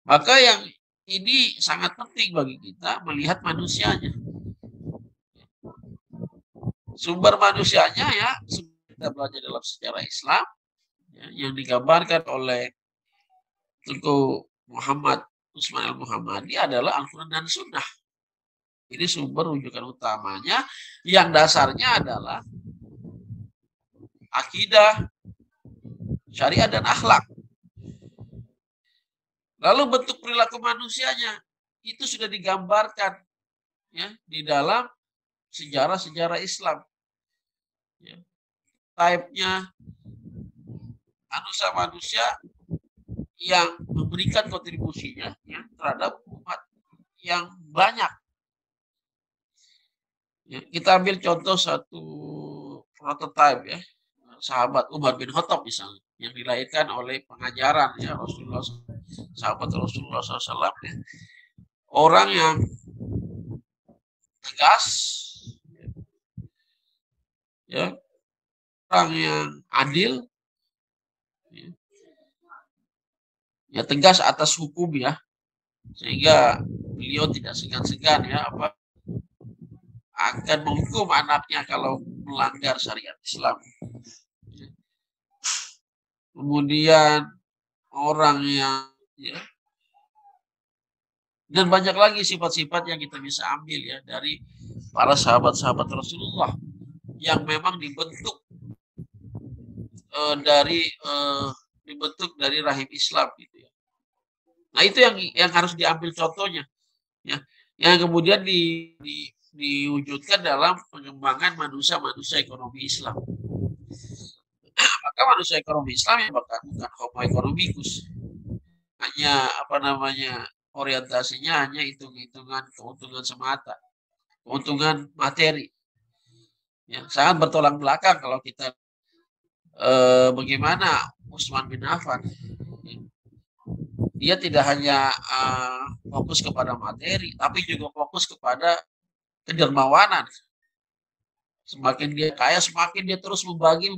Maka yang ini sangat penting bagi kita melihat manusianya. Sumber manusianya ya, kita belajar dalam sejarah Islam ya, yang digambarkan oleh Tunku Muhammad Utsman al-Muhammadi adalah Al-Quran dan Sunnah. Ini sumber rujukan utamanya yang dasarnya adalah akidah, syariat, dan akhlak. Lalu bentuk perilaku manusianya itu sudah digambarkan ya di dalam sejarah-sejarah Islam. Ya. Type-nya manusia yang memberikan kontribusinya ya, terhadap umat yang banyak. Ya, kita ambil contoh satu prototipe ya, sahabat Umar bin Khattab misalnya, yang dilahirkan oleh pengajaran ya Rasulullah, sahabat Rasulullah SAW. Ya. Orang yang tegas, ya, orang yang adil, ya tegas atas hukum ya, sehingga beliau tidak segan-segan ya akan menghukum anaknya kalau melanggar syariat Islam. Kemudian orang yang ya, dan banyak lagi sifat-sifat yang kita bisa ambil ya dari para sahabat-sahabat Rasulullah yang memang dibentuk dari rahim Islam gitu ya. Nah itu yang harus diambil contohnya ya, yang kemudian diwujudkan dalam pengembangan manusia ekonomi Islam. Maka manusia ekonomi Islam yang bukan homo economicus, hanya orientasinya hanya hitung-hitungan keuntungan semata, keuntungan materi. Ya, sangat bertolak belakang kalau kita bagaimana Utsman bin Affan. Dia tidak hanya fokus kepada materi, tapi juga fokus kepada kedermawanan. Semakin dia kaya, semakin dia terus membagi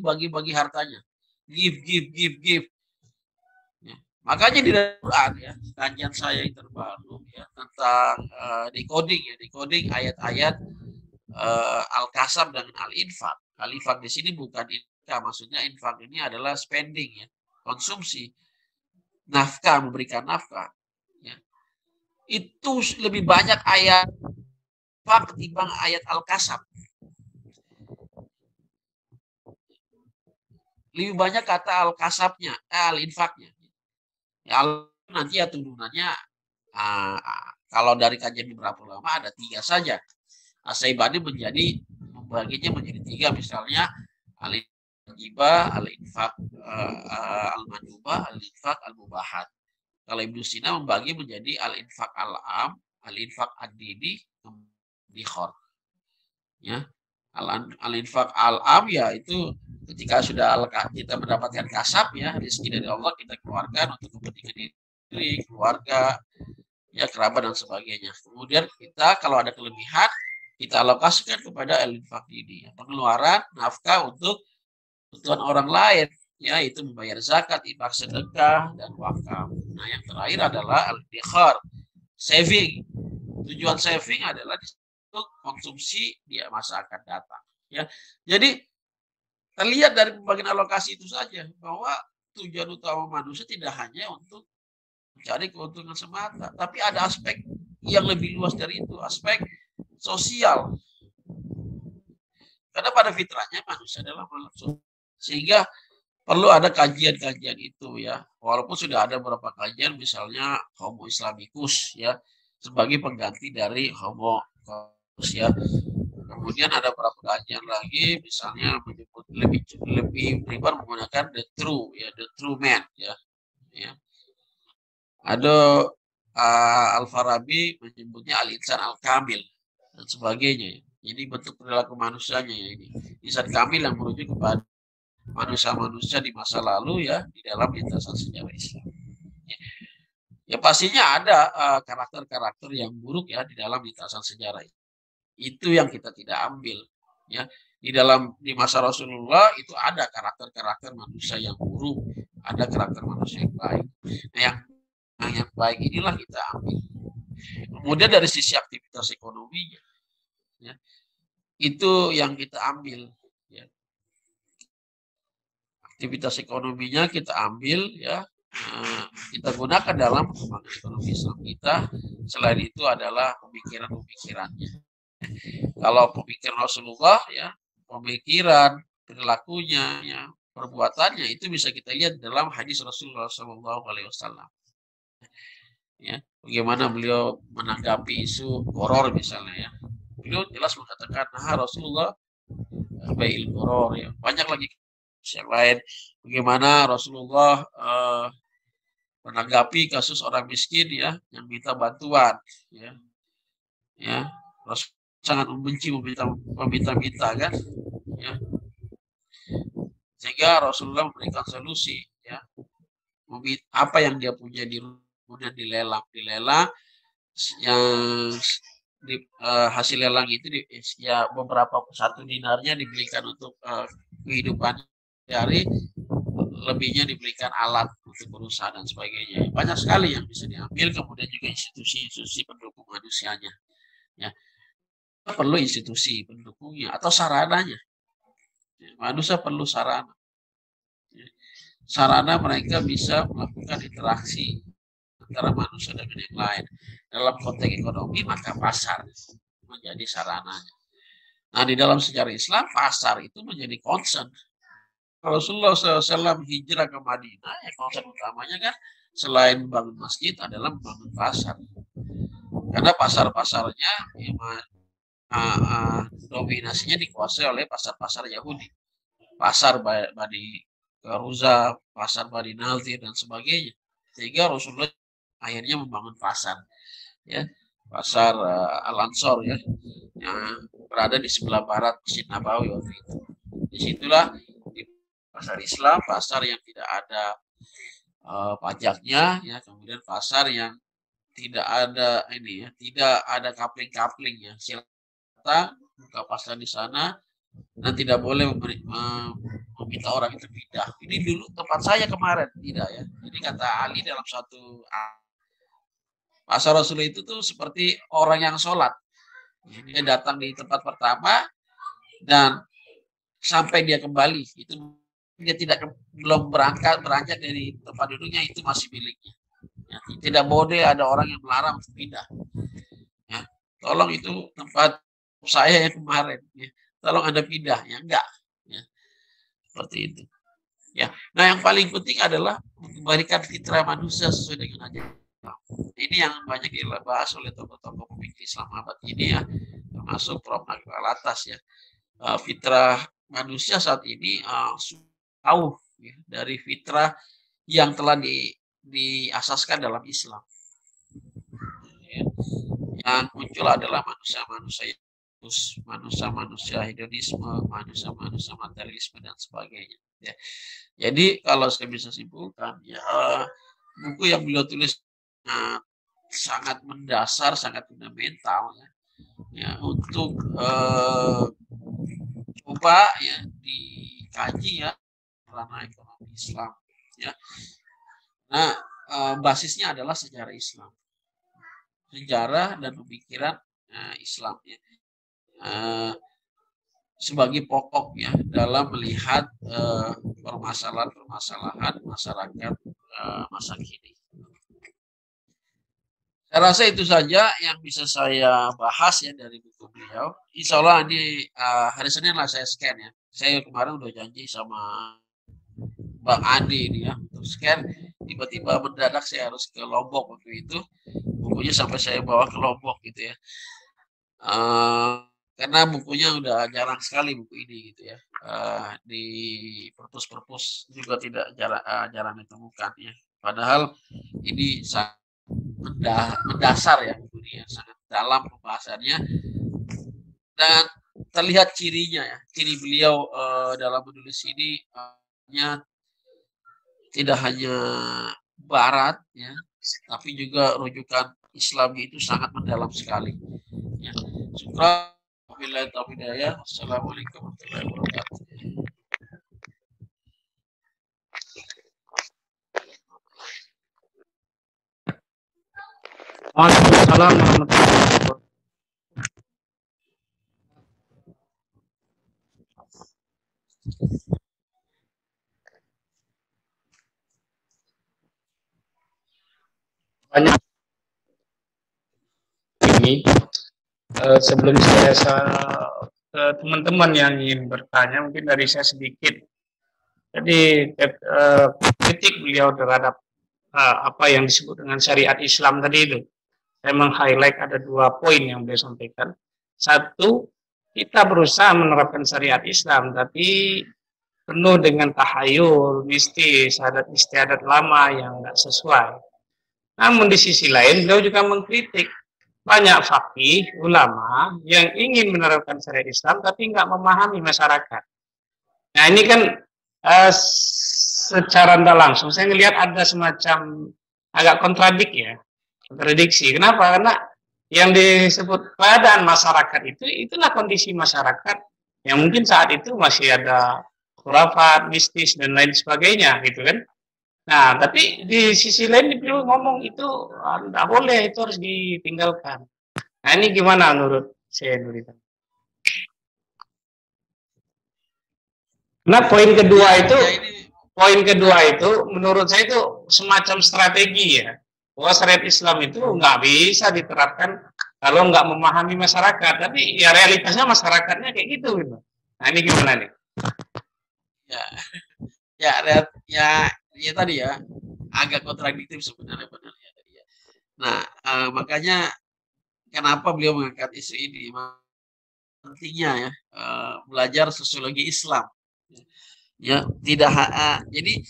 hartanya. Give. Ya. Makanya di Al-Quran ya, kajian saya yang terbaru ya tentang decoding ayat-ayat al-kasab dan al-infak. Al-infak di sini bukan infak, maksudnya infak ini adalah spending ya, konsumsi, nafkah, memberikan nafkah. Ya. Itu lebih banyak ayat infak ketimbang ayat al-kasab. Lebih banyak kata al-kasabnya, al-infaknya. Ya, nanti ya turunannya, kalau dari kajian beberapa ulama ada 3 saja. Asy-Syaibani membaginya menjadi 3, misalnya al-ghibah, al-infak al-mandubah, al-infak al-mubahat. Kalau Ibnu Sina membagi menjadi al-infak al-am, al-infak ad-dini, dikhor. Ya. Al-infak al-am ya itu ketika sudah kita mendapatkan kasab ya, rezeki dari Allah kita keluarkan untuk kepentingan diri, keluarga, ya kerabat dan sebagainya. Kemudian kita kalau ada kelebihan kita alokasikan kepada al-infak ini, pengeluaran nafkah untuk kebutuhan orang lain, ya itu membayar zakat, infak, sedekah, dan wakaf. Nah yang terakhir adalah al-dikhar, saving. Tujuan saving adalah untuk konsumsi di masa akan datang. Ya, jadi terlihat dari pembagian alokasi itu saja bahwa tujuan utama manusia tidak hanya untuk mencari keuntungan semata, tapi ada aspek yang lebih luas dari itu, aspek sosial. Karena pada fitrahnya manusia adalah makhluk sosial, sehingga perlu ada kajian-kajian itu ya. Walaupun sudah ada beberapa kajian, misalnya Homo Islamicus ya sebagai pengganti dari Homo erectus ya. Kemudian ada beberapa kajian lagi, misalnya menyebut lebih primer menggunakan the true man ya. Ada Al-Farabi menyebutnya al-insan al-kamil dan sebagainya. Jadi bentuk perilaku manusianya ya ini. Insan kamil yang merujuk kepada manusia-manusia di masa lalu ya di dalam lintasan sejarah Islam. Ya pastinya ada karakter-karakter yang buruk ya di dalam lintasan sejarah. Itu yang kita tidak ambil ya. Di masa Rasulullah itu ada karakter-karakter manusia yang buruk, ada karakter manusia yang baik. Nah, yang baik inilah kita ambil. Kemudian dari sisi aktivitas ekonominya, ya, itu yang kita ambil, ya. Aktivitas ekonominya kita ambil, ya, kita gunakan dalam pengembangan ekonomi Islam kita. Selain itu adalah pemikiran-pemikirannya. Kalau pemikiran Rasulullah, ya, pemikiran, perilakunya, ya, perbuatannya itu bisa kita lihat dalam hadis Rasulullah SAW. Ya, bagaimana beliau menanggapi isu horor misalnya, ya. Beliau jelas mengatakan, nah Rasulullah bail horor, ya. Banyak lagi yang lain. Bagaimana Rasulullah menanggapi kasus orang miskin, ya, yang minta bantuan, ya, ya. Rasul sangat membenci meminta kan, ya. Sehingga Rasulullah memberikan solusi, ya, apa yang dia punya di rumah kemudian dilelang, yang hasil lelang itu ya beberapa satu dinarnya diberikan untuk kehidupan dari, lebihnya diberikan alat untuk berusaha dan sebagainya. Banyak sekali yang bisa diambil. Kemudian juga institusi-institusi pendukung manusianya, ya, perlu institusi pendukungnya atau sarananya, ya, manusia perlu sarana, ya. Sarana mereka bisa melakukan interaksi antara manusia dengan yang lain. Dalam konteks ekonomi, maka pasar menjadi sarananya. Nah, di dalam sejarah Islam, pasar itu menjadi concern. Rasulullah SAW hijrah ke Madinah, ya, concern utamanya kan selain membangun masjid adalah membangun pasar. Karena pasar-pasarnya, ya, dominasinya dikuasai oleh pasar-pasar Yahudi. Pasar Bani Garuza, pasar Bani Nadir, dan sebagainya. Sehingga Rasulullah akhirnya membangun pasar, ya, pasar Al-Ansor, ya, yang berada di sebelah barat Masjid Nabawi waktu itu. Disitulah di pasar Islam, pasar yang tidak ada pajaknya, ya, kemudian pasar yang tidak ada ini, ya, tidak ada kapling-kapling, ya. Silakan buka pasar di sana dan tidak boleh meminta orang itu pindah. Ini dulu tempat saya kemarin, tidak, ya. Jadi kata Ali dalam satu pasar Rasulullah itu tuh seperti orang yang sholat. Dia datang di tempat pertama dan sampai dia kembali itu dia belum beranjak dari tempat duduknya, itu masih miliknya. Ya, tidak boleh ada orang yang melarang untuk pindah. Ya, tolong itu tempat saya yang kemarin. Ya, tolong Anda pindah, ya enggak. Ya, seperti itu. Ya, nah yang paling penting adalah mengembalikan fitrah manusia sesuai dengan ajaran. Ini yang banyak dibahas oleh tokoh-tokoh pemikir Islam abad ini, ya, termasuk Prof. Nabil Alatas, ya. Fitrah manusia saat ini jauh, ya, dari fitrah yang telah diasaskan dalam Islam. Ya. Yang muncul adalah manusia hedonisme, manusia materialisme, dan sebagainya. Ya. Jadi kalau saya bisa simpulkan, ya, buku yang beliau tulis sangat mendasar, sangat fundamental, ya, ya, untuk coba, ya, dikaji, ya, ranah ekonomi Islam, ya. Nah, basisnya adalah sejarah Islam, sejarah dan pemikiran Islam, ya, sebagai pokok, ya, dalam melihat permasalahan-permasalahan masyarakat masa kini. Saya rasa itu saja yang bisa saya bahas, ya, dari buku beliau. Insya Allah di hari Senin lah saya scan, ya. Saya kemarin udah janji sama Bang Andi ini, ya, untuk scan. Tiba-tiba mendadak saya harus ke Lombok waktu itu. Bukunya sampai saya bawa ke Lombok gitu, ya. Karena bukunya udah jarang sekali buku ini gitu, ya. Di perpus-perpus juga jarang ditemukan, ya. Padahal ini mendasar, ya, buku ini, ya, sangat dalam pembahasannya dan terlihat cirinya, ya, ciri beliau dalam menulis ini tidak hanya Barat, ya, tapi juga rujukan Islamnya itu sangat mendalam sekali, ya. Syukran. Wassalamualaikum warahmatullahi wabarakatuh. Waalaikumsalam warahmatullahi wabarakatuh. Banyak ini sebelum saya ke teman-teman yang ingin bertanya, mungkin dari saya sedikit. Jadi kritik beliau terhadap apa yang disebut dengan syariat Islam tadi itu. Saya meng-highlight ada 2 poin yang beliau sampaikan. Satu, kita berusaha menerapkan syariat Islam, tapi penuh dengan tahayul, mistis, adat istiadat lama yang tidak sesuai. Namun di sisi lain, beliau juga mengkritik banyak fakih, ulama yang ingin menerapkan syariat Islam, tapi nggak memahami masyarakat. Nah ini kan secara tidak langsung, saya melihat ada semacam agak kontradiksi. Kenapa? Karena yang disebut keadaan masyarakat itulah kondisi masyarakat yang mungkin saat itu masih ada khurafat, mistis dan lain sebagainya, gitu kan? Nah, tapi di sisi lain beliau ngomong itu tidak boleh, itu harus ditinggalkan. Nah, ini gimana menurut saya, Nurita? Nah, poin kedua itu menurut saya itu semacam strategi ya. Bahwa syariat Islam itu nggak bisa diterapkan kalau nggak memahami masyarakat. Tapi ya realitasnya masyarakatnya kayak gitu. Nah ini gimana nih? Ya tadi ya agak kontradiktif sebenarnya benar ya. Nah makanya kenapa beliau mengangkat isu ini? Pentingnya ya belajar sosiologi Islam. Ya tidak jadi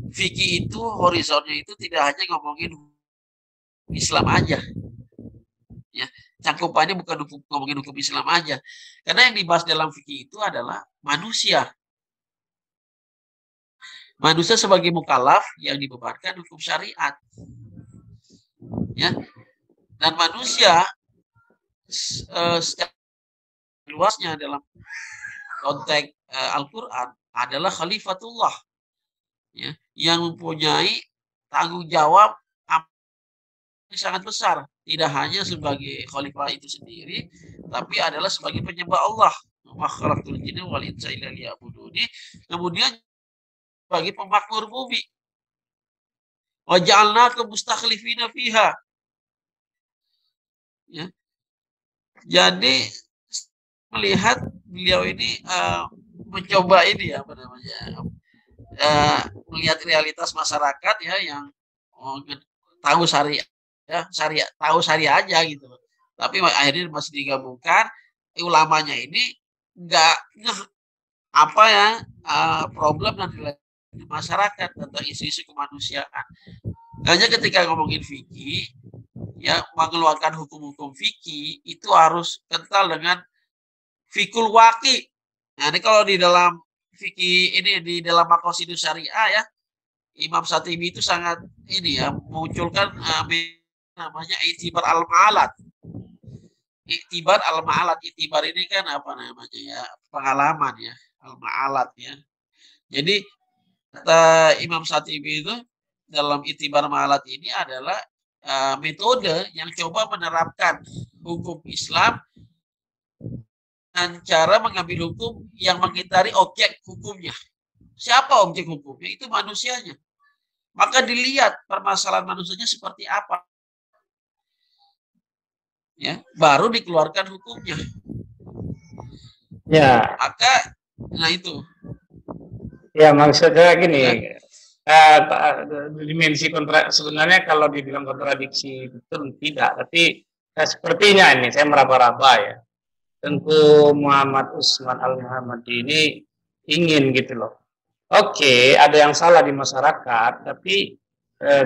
fikih itu horizonnya itu tidak hanya ngomongin Islam aja, ya cangkupannya bukan ngomongin hukum Islam aja, karena yang dibahas dalam fikih itu adalah manusia sebagai mukallaf yang dibebankan hukum syariat, ya, dan manusia secara luasnya dalam konteks Al-Quran adalah khalifatullah, ya, yang mempunyai tanggung jawab sangat besar, tidak hanya sebagai khalifah itu sendiri, tapi adalah sebagai penyembah Allah. Kemudian sebagai pemakmur bumi. Wa ja'alnakum mustakhlifina fiha. Ya. Jadi melihat beliau ini mencoba ini apa namanya melihat realitas masyarakat ya yang tahu syariat ya tahu syariah aja gitu, tapi akhirnya masih digabungkan ulamanya ini nggak apa ya problem dan masyarakat tentang isu-isu kemanusiaan. Hanya ketika ngomongin fikih ya mengeluarkan hukum-hukum fikih itu harus kental dengan fikul waqi. Nah ini kalau di dalam fikih ini di dalam maqasidus syariah ya Imam Syatibi itu sangat ini ya munculkan namanya itibar al-ma'alat. Itibar al-ma'alat, itibar ini kan apa namanya ya pengalaman ya al-ma'alat ya. Jadi kata Imam Syatibi itu dalam itibar ma'alat ini adalah metode yang coba menerapkan hukum Islam dan cara mengambil hukum yang mengitari objek hukumnya. Siapa objek hukumnya? Itu manusianya. Maka dilihat permasalahan manusianya seperti apa. Ya, baru dikeluarkan hukumnya. Ya. Maka, nah itu. Ya maksudnya gini, dimensi sebenarnya kalau dibilang kontradiksi betul tidak, tapi sepertinya ini saya meraba-raba ya. Tentu Muhammad Usman Al-Muhammadi ini ingin gitu loh. Oke, ada yang salah di masyarakat, tapi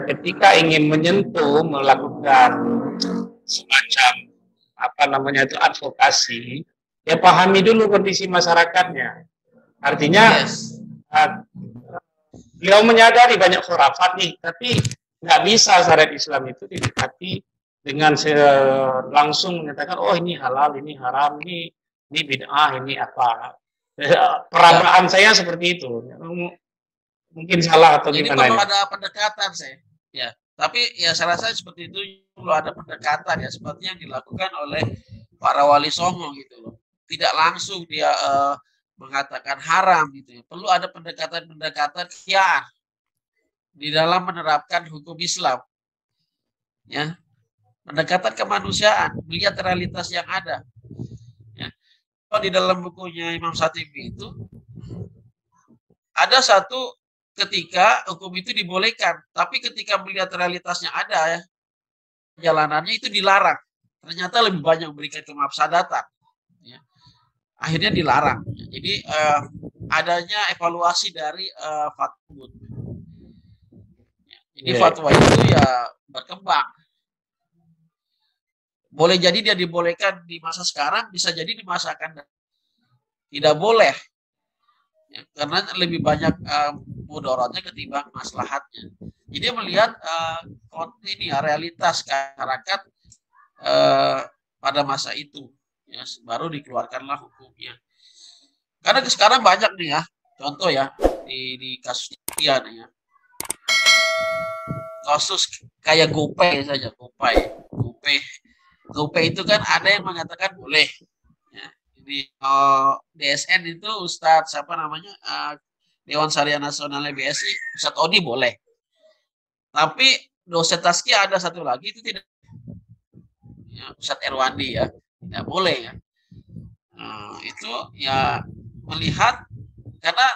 ketika ingin menyentuh, melakukan semacam apa namanya itu advokasi, ya pahami dulu kondisi masyarakatnya. Artinya beliau menyadari banyak khurafat nih, tapi nggak bisa syariat Islam itu didekati dengan langsung menyatakan oh ini halal, ini haram, ini bid'ah, ini apa. Perabaan saya seperti itu. Mungkin salah atau jadi gimana? Jadi perlu ada pendekatan saya. Ya. Tapi ya saya rasa seperti itu perlu ada pendekatan ya seperti yang dilakukan oleh para wali songo gitu loh. Tidak langsung dia mengatakan haram gitu ya. Perlu ada pendekatan-pendekatan ya di dalam menerapkan hukum Islam. Ya, pendekatan kemanusiaan, melihat realitas yang ada. Ya. Kalau di dalam bukunya Imam Shatibi itu ada satu ketika hukum itu dibolehkan, tapi ketika melihat realitasnya ada ya, jalanannya itu dilarang. Ternyata lebih banyak memberikan kemafsadatan. Ya. Akhirnya dilarang. Jadi adanya evaluasi dari fatwa. Jadi fatwa itu ya berkembang. Boleh jadi dia dibolehkan di masa sekarang, bisa jadi di masa akan datang tidak boleh. Ya, karena lebih banyak mudaratnya ketimbang maslahatnya. Jadi melihat ini ya, realitas masyarakat pada masa itu, ya, baru dikeluarkanlah hukumnya. Karena sekarang banyak nih ya, contoh ya di kasus sekian ya, kasus kayak GoPay saja, GoPay itu kan ada yang mengatakan boleh. Ya, di DSN itu Ustadz siapa namanya Dewan Syariah Nasional BSI Ustadz Odi boleh, tapi dosen tazkiyah ada satu lagi itu tidak, ya, Ustadz Erwandi ya tidak boleh ya. Itu ya melihat karena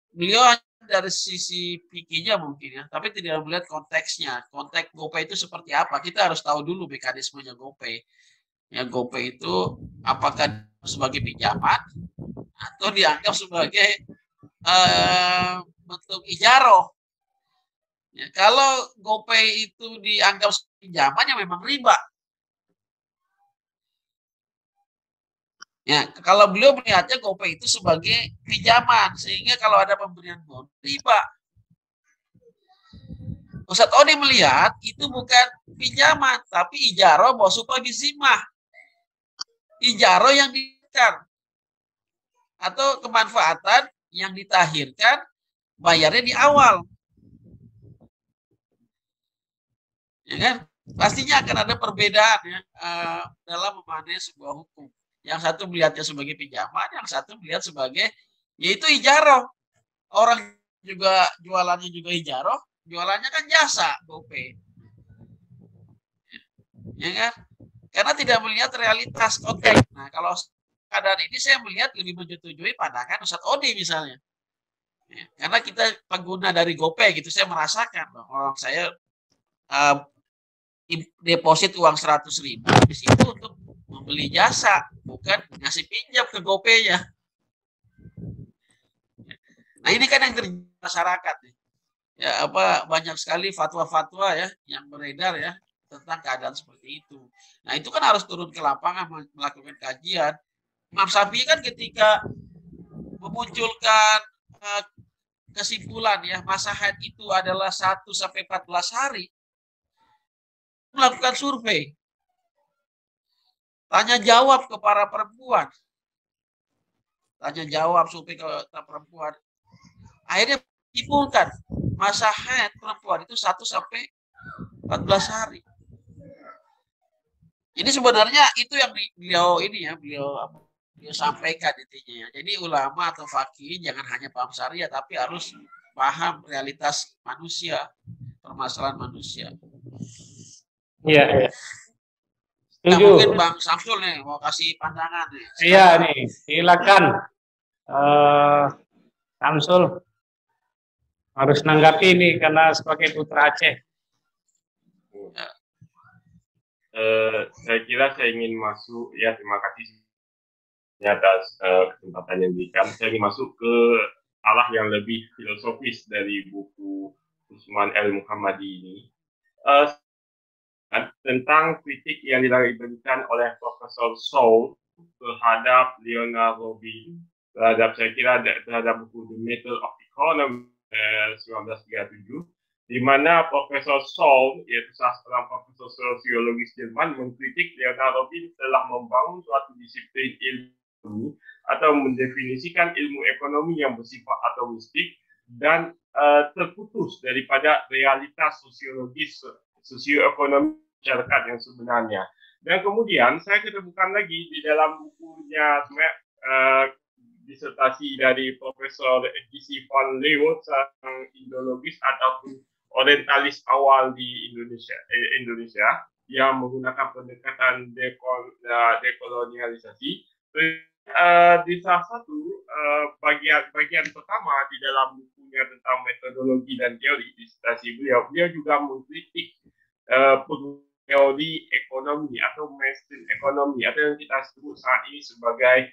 beliau dari sisi fikihnya mungkin ya, tapi tidak melihat konteksnya, konteks GoPay itu seperti apa. Kita harus tahu dulu mekanismenya GoPay. Ya, GoPay itu apakah sebagai pinjaman atau dianggap sebagai bentuk ijaroh. Ya, kalau GoPay itu dianggap pinjaman ya memang riba. Ya, kalau beliau melihatnya GoPay itu sebagai pinjaman, sehingga kalau ada pemberian bon riba. Ustadz Odi melihat itu bukan pinjaman, tapi ijaroh bahwa bizimah. Ijaroh yang diberikan atau kemanfaatan yang ditahirkan bayarnya di awal, ya kan? Pastinya akan ada perbedaan ya dalam memahami sebuah hukum. Yang satu melihatnya sebagai pinjaman, yang satu melihat sebagai yaitu ijaroh. Orang juga jualannya juga ijaroh, jualannya kan jasa GoPay, ya kan? Karena tidak melihat realitas konteks. Nah, kalau keadaan ini saya melihat lebih menyetujui pandangan Ustadz Odi misalnya. Ya, karena kita pengguna dari GoPay gitu, saya merasakan orang saya deposit uang 100.000 di situ untuk membeli jasa, bukan ngasih pinjam ke GoPay-nya. Nah, ini kan yang terjadi masyarakat nih. Ya, banyak sekali fatwa-fatwa ya yang beredar ya tentang keadaan seperti itu. Nah, itu kan harus turun ke lapangan melakukan kajian. Imam Syafi'i kan ketika memunculkan kesimpulan ya masa haid itu adalah 1 sampai 14 hari, melakukan survei. Tanya jawab ke para perempuan. Tanya jawab survei ke perempuan. Akhirnya disimpulkan masa haid perempuan itu 1 sampai 14 hari. Jadi sebenarnya itu yang beliau sampaikan intinya. Jadi ulama atau fakih jangan hanya paham syariah, tapi harus paham realitas manusia, permasalahan manusia. Iya, iya. Nah, mungkin Bang Samsul nih mau kasih pandangan nih. Iya nih, silakan Samsul harus nanggapi ini karena sebagai putra Aceh. Ya. Saya kira saya ingin masuk, ya terima kasih atas kesempatan yang diberikan. Saya ingin masuk ke arah yang lebih filosofis dari buku Usman al-Muhammadi ini. Tentang kritik yang diberikan oleh Profesor Saul terhadap Leonard Robin, terhadap buku The Method of Economy 1937, di mana Profesor Saul, yaitu seorang profesor sosiologis Jerman, mengkritik Leonard Robin telah membangun suatu disiplin ilmu atau mendefinisikan ilmu ekonomi yang bersifat atomistik dan terputus daripada realitas sosiologis sosioekonomi masyarakat yang sebenarnya. Dan kemudian saya ketemukan lagi di dalam bukunya disertasi dari Profesor G.C. Van Leeuwen, seorang Indologis ataupun orientalis awal di Indonesia yang menggunakan pendekatan dekolonialisasi. Di salah satu bagian pertama di dalam bukunya tentang metodologi dan teori disertasi beliau juga mengkritik teori ekonomi atau mainstream ekonomi atau yang kita sebut saat ini sebagai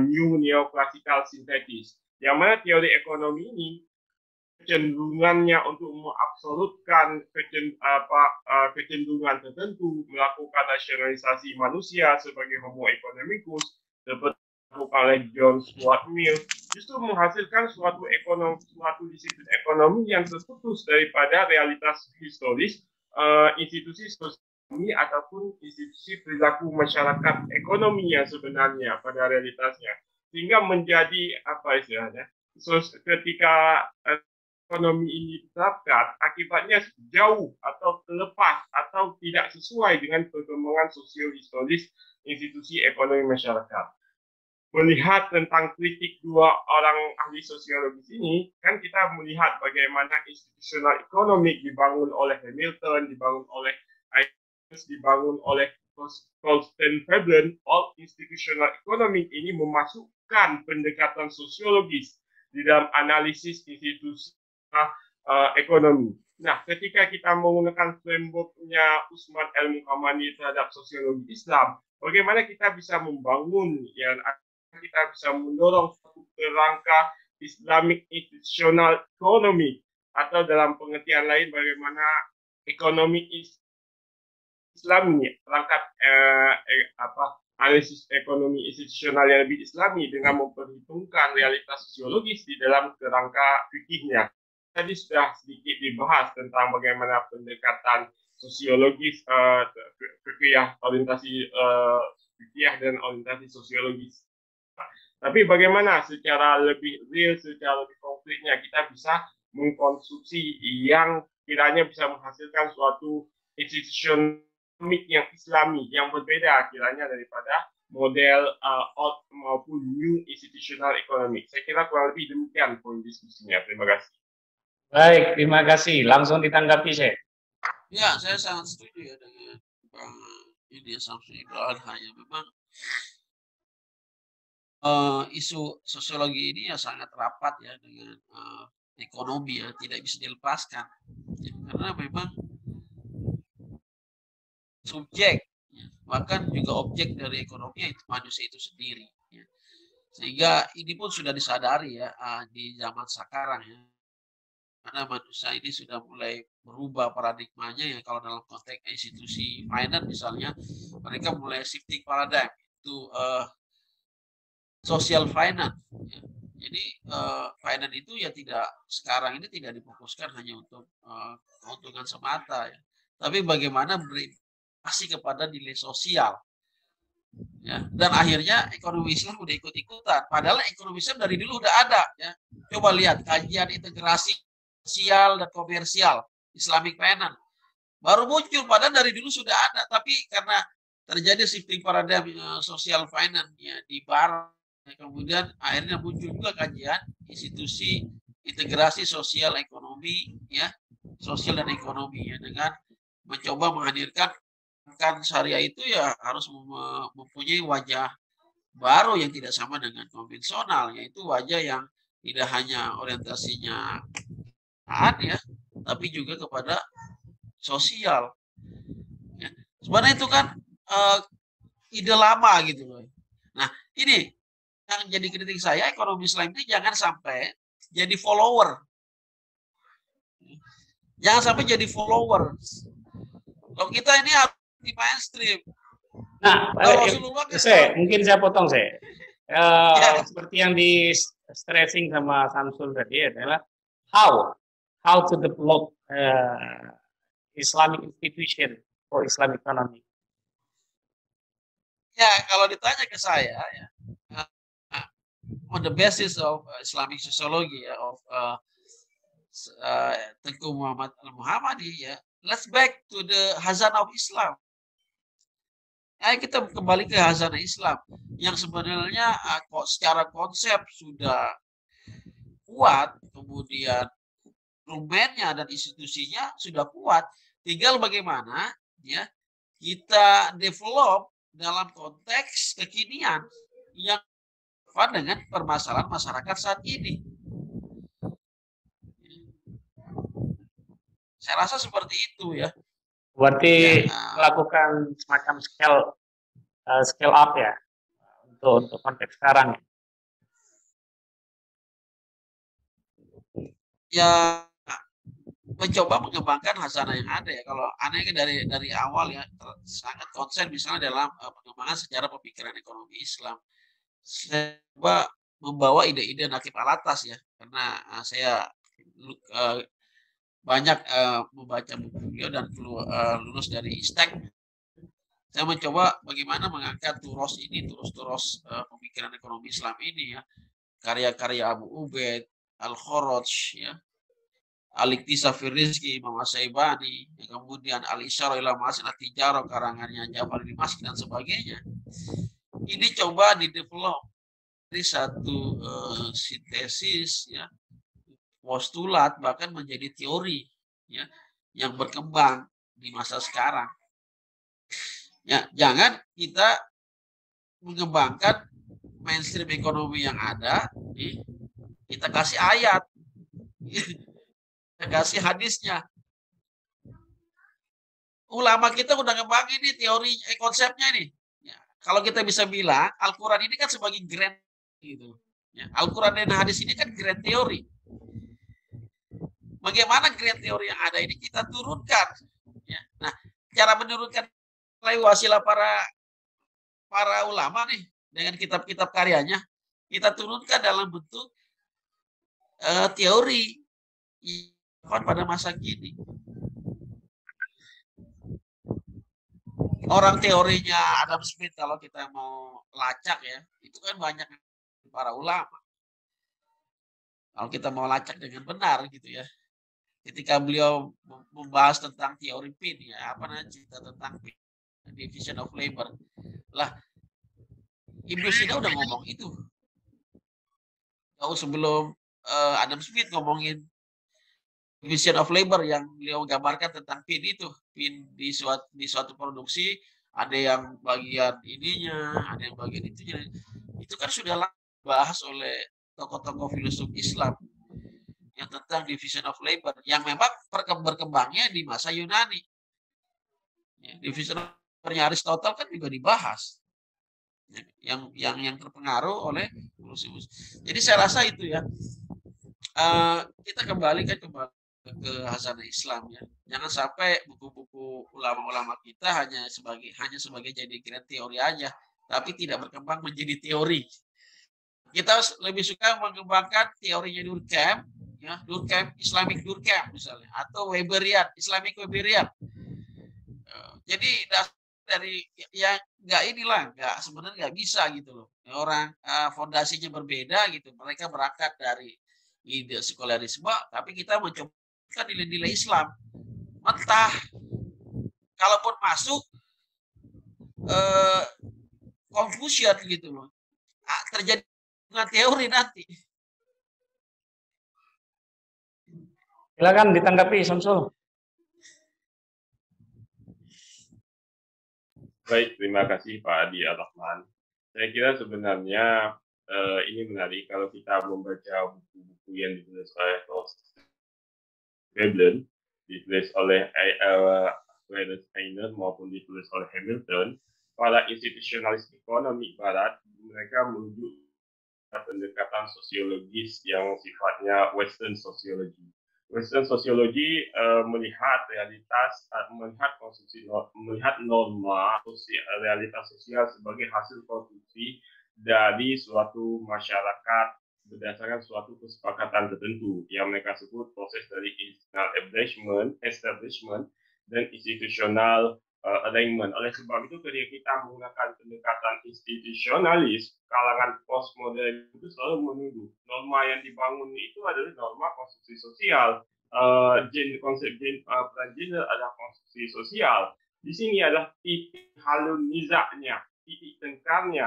new neoclassical synthesis, yang mana teori ekonomi ini kecenderungannya untuk mengabsolutkan kecenderungan tertentu, melakukan rasionalisasi manusia sebagai homo economicus seperti dilakukan oleh John Stuart Mill, justru menghasilkan suatu disiplin ekonomi yang terputus daripada realitas historis institusi sosial ataupun institusi perilaku masyarakat ekonomi yang sebenarnya pada realitasnya, sehingga menjadi apa istilahnya, ketika ekonomi ini diterapkan, akibatnya jauh atau terlepas atau tidak sesuai dengan perkembangan sosio-historis institusi ekonomi masyarakat. Melihat tentang kritik dua orang ahli sosiologis ini, kan kita melihat bagaimana institusional ekonomi dibangun oleh Hamilton, dibangun oleh Colston Veblen. All institutional economic ini memasukkan pendekatan sosiologis di dalam analisis institusi ekonomi. Nah, ketika kita menggunakan frameworknya Usman El-Muhammadi terhadap sosiologi Islam, bagaimana kita bisa membangun, ya, kita bisa mendorong suatu kerangka Islamic institutional economy, atau dalam pengertian lain bagaimana ekonomi Islami, perangkat analisis ekonomi institusional yang lebih Islami dengan memperhitungkan realitas sosiologis di dalam kerangka fikihnya. Tadi sudah sedikit dibahas tentang bagaimana pendekatan sosiologis, fikih, orientasi fikih dan orientasi sosiologis. Tapi bagaimana secara lebih real, secara lebih konkretnya kita bisa mengkonsumsi yang kiranya bisa menghasilkan suatu institusi yang Islami yang berbeda kiranya daripada model old maupun new institutional economic. Saya kira kurang lebih demikian poin diskusinya. Terima kasih. Baik, terima kasih. Langsung ditanggapi, Syekh. Ya, saya sangat setuju ya dengan ini Samsul Ibrahim. Hanya memang isu sosiologi ini ya sangat rapat ya dengan ekonomi ya, tidak bisa dilepaskan ya, karena memang subjek ya, bahkan juga objek dari ekonomi itu manusia itu sendiri ya. Sehingga ini pun sudah disadari ya di zaman sekarang ya, karena manusia ini sudah mulai berubah paradigmanya ya. Kalau dalam konteks institusi finance misalnya, mereka mulai shifting paradigm itu social finance ya. Jadi finance itu ya tidak, sekarang ini tidak difokuskan hanya untuk keuntungan semata ya, tapi bagaimana berimplikasi kepada nilai sosial ya. Dan akhirnya ekonomi Islam udah ikut-ikutan, padahal ekonomi Islam dari dulu udah ada ya. Coba lihat kajian integrasi sosial dan komersial Islamic finance baru muncul, padahal dari dulu sudah ada, tapi karena terjadi shifting paradigm social finance ya di barat, kemudian akhirnya muncul juga kajian institusi integrasi sosial ekonomi ya, sosial dan ekonomi ya, dengan mencoba menghadirkan kan syariah itu ya harus mempunyai wajah baru yang tidak sama dengan konvensional, yaitu wajah yang tidak hanya orientasinya ya, tapi juga kepada sosial ya. Sebenarnya itu kan ide lama gitu loh. Nah, ini yang jadi kritik saya, ekonomi Islam ini jangan sampai jadi follower. Jangan sampai jadi follower. Kalau kita ini harus di mainstream. Nah, mungkin saya potong saya. Seperti yang di stressing sama Samsul tadi adalah how to develop Islamic institution for Islamic economy. Ya, kalau ditanya ke saya ya, on the basis of Islamic sociology of Tengku Muhammad Al-Muhammadi ya. Let's back to the Hazanah of Islam. Ayo kita kembali ke Hazanah Islam yang sebenarnya kok secara konsep sudah kuat, kemudian rumennya dan institusinya sudah kuat. Tinggal bagaimana ya kita develop dalam konteks kekinian yang dengan permasalahan masyarakat saat ini. Saya rasa seperti itu ya. Berarti melakukan semacam scale up ya untuk konteks sekarang. Ya mencoba mengembangkan hazanah yang ada ya. Kalau aneh dari awal ya sangat konsen misalnya dalam pengembangan sejarah pemikiran ekonomi Islam. Saya coba membawa ide-ide Naqib Alatas ya, karena saya banyak membaca buku beliau dan lulus dari ISTEK. Saya mencoba bagaimana mengangkat turos pemikiran ekonomi Islam ini ya, karya-karya Abu Ubaid, Al-Kharaj ya, Al-Iktisaf fi Rizqi, Imam Asy-Syaibani, kemudian Al-Isyarah ila Mahasin At-Tijarah karangannya Ja'far Dimashqi dan sebagainya. Ini coba didevelop dari satu sintesis ya, postulat bahkan menjadi teori ya yang berkembang di masa sekarang. Ya, jangan kita mengembangkan mainstream ekonomi yang ada, kita kasih ayat, kita kasih hadisnya. Ulama kita udah ngembangin nih teori konsepnya nih. Ya, kalau kita bisa bilang Al-Quran ini kan sebagai grand gitu. Ya, Al-Quran dan hadis ini kan grand teori. Bagaimana grand teori yang ada ini kita turunkan. Ya. Nah, cara menurunkan melalui wasilah para ulama nih dengan kitab-kitab karyanya kita turunkan dalam bentuk teori pada masa kini. Orang teorinya Adam Smith kalau kita mau lacak ya, itu kan banyak para ulama. Kalau kita mau lacak dengan benar gitu ya. Ketika beliau membahas tentang teori PIN ya, apa namanya cerita tentang PIN, division of labor. Lah, Ibnu Sina udah ngomong itu. Jauh sebelum Adam Smith ngomongin division of labor yang beliau gambarkan tentang PIN itu. PIN di suatu produksi, ada yang bagian ininya, ada yang bagian itunya. Itu kan sudah dibahas oleh tokoh-tokoh filsuf Islam yang tentang division of labor yang memang berkembangnya di masa Yunani. Ya, division of labor Aristotle kan juga dibahas. Yang terpengaruh oleh filsuf. Jadi saya rasa itu ya. Kita kembali ke hazanah Islam ya. Jangan sampai buku-buku ulama-ulama kita hanya sebagai jadi grand teori aja, tapi tidak berkembang menjadi teori. Kita lebih suka mengembangkan teorinya Durkheim, ya, Durkheim, Islamic Durkheim misalnya, atau Weberian, Islamic Weberian. Jadi dari yang sebenarnya nggak bisa gitu loh. Orang fondasinya berbeda gitu. Mereka berangkat dari ide sekularisme, tapi kita mencoba nilai-nilai Islam. Mentah, kalaupun masuk Confucian gitu loh, terjadi dengan teori nanti. Silakan ditanggapi Samsul. Baik, terima kasih Pak Adi Ar-Rahman. Saya kira sebenarnya ini menarik kalau kita membaca buku-buku yang ditulis oleh Veblen, ditulis oleh Aquinas Steiner maupun ditulis oleh Hamilton. Para institusionalis ekonomi Barat, mereka menuju pendekatan sosiologis yang sifatnya Western Sociology. Western Sociology melihat realitas, melihat norma realitas sosial sebagai hasil konstruksi dari suatu masyarakat berdasarkan suatu kesepakatan tertentu yang mereka sebut proses dari institutional establishment dan institutional alignment. Oleh sebab itu, ketika kita menggunakan pendekatan institusionalis, kalangan postmodern itu selalu menuduh norma yang dibangun itu adalah norma konstruksi sosial. Konsep peran gender adalah konstruksi sosial. Di sini adalah titik halun nizaknya, titik tengkarnya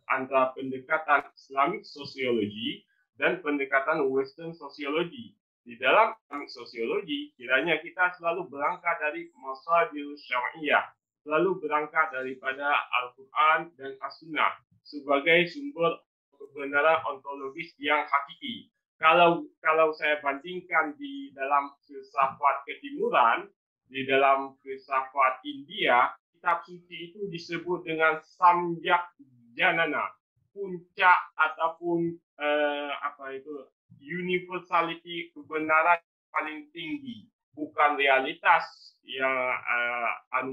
antara pendekatan Islamic sosiologi dan pendekatan Western sosiologi. Di dalam sosiologi, kiranya kita selalu berangkat dari masadir syar'iyah, selalu berangkat daripada Al-Quran dan As-Sunnah sebagai sumber kebenaran ontologis yang hakiki. Kalau saya bandingkan di dalam filsafat ketimuran, di dalam filsafat India, kitab suci itu disebut dengan samyak janana, puncak ataupun universality kebenaran paling tinggi, bukan realitas yang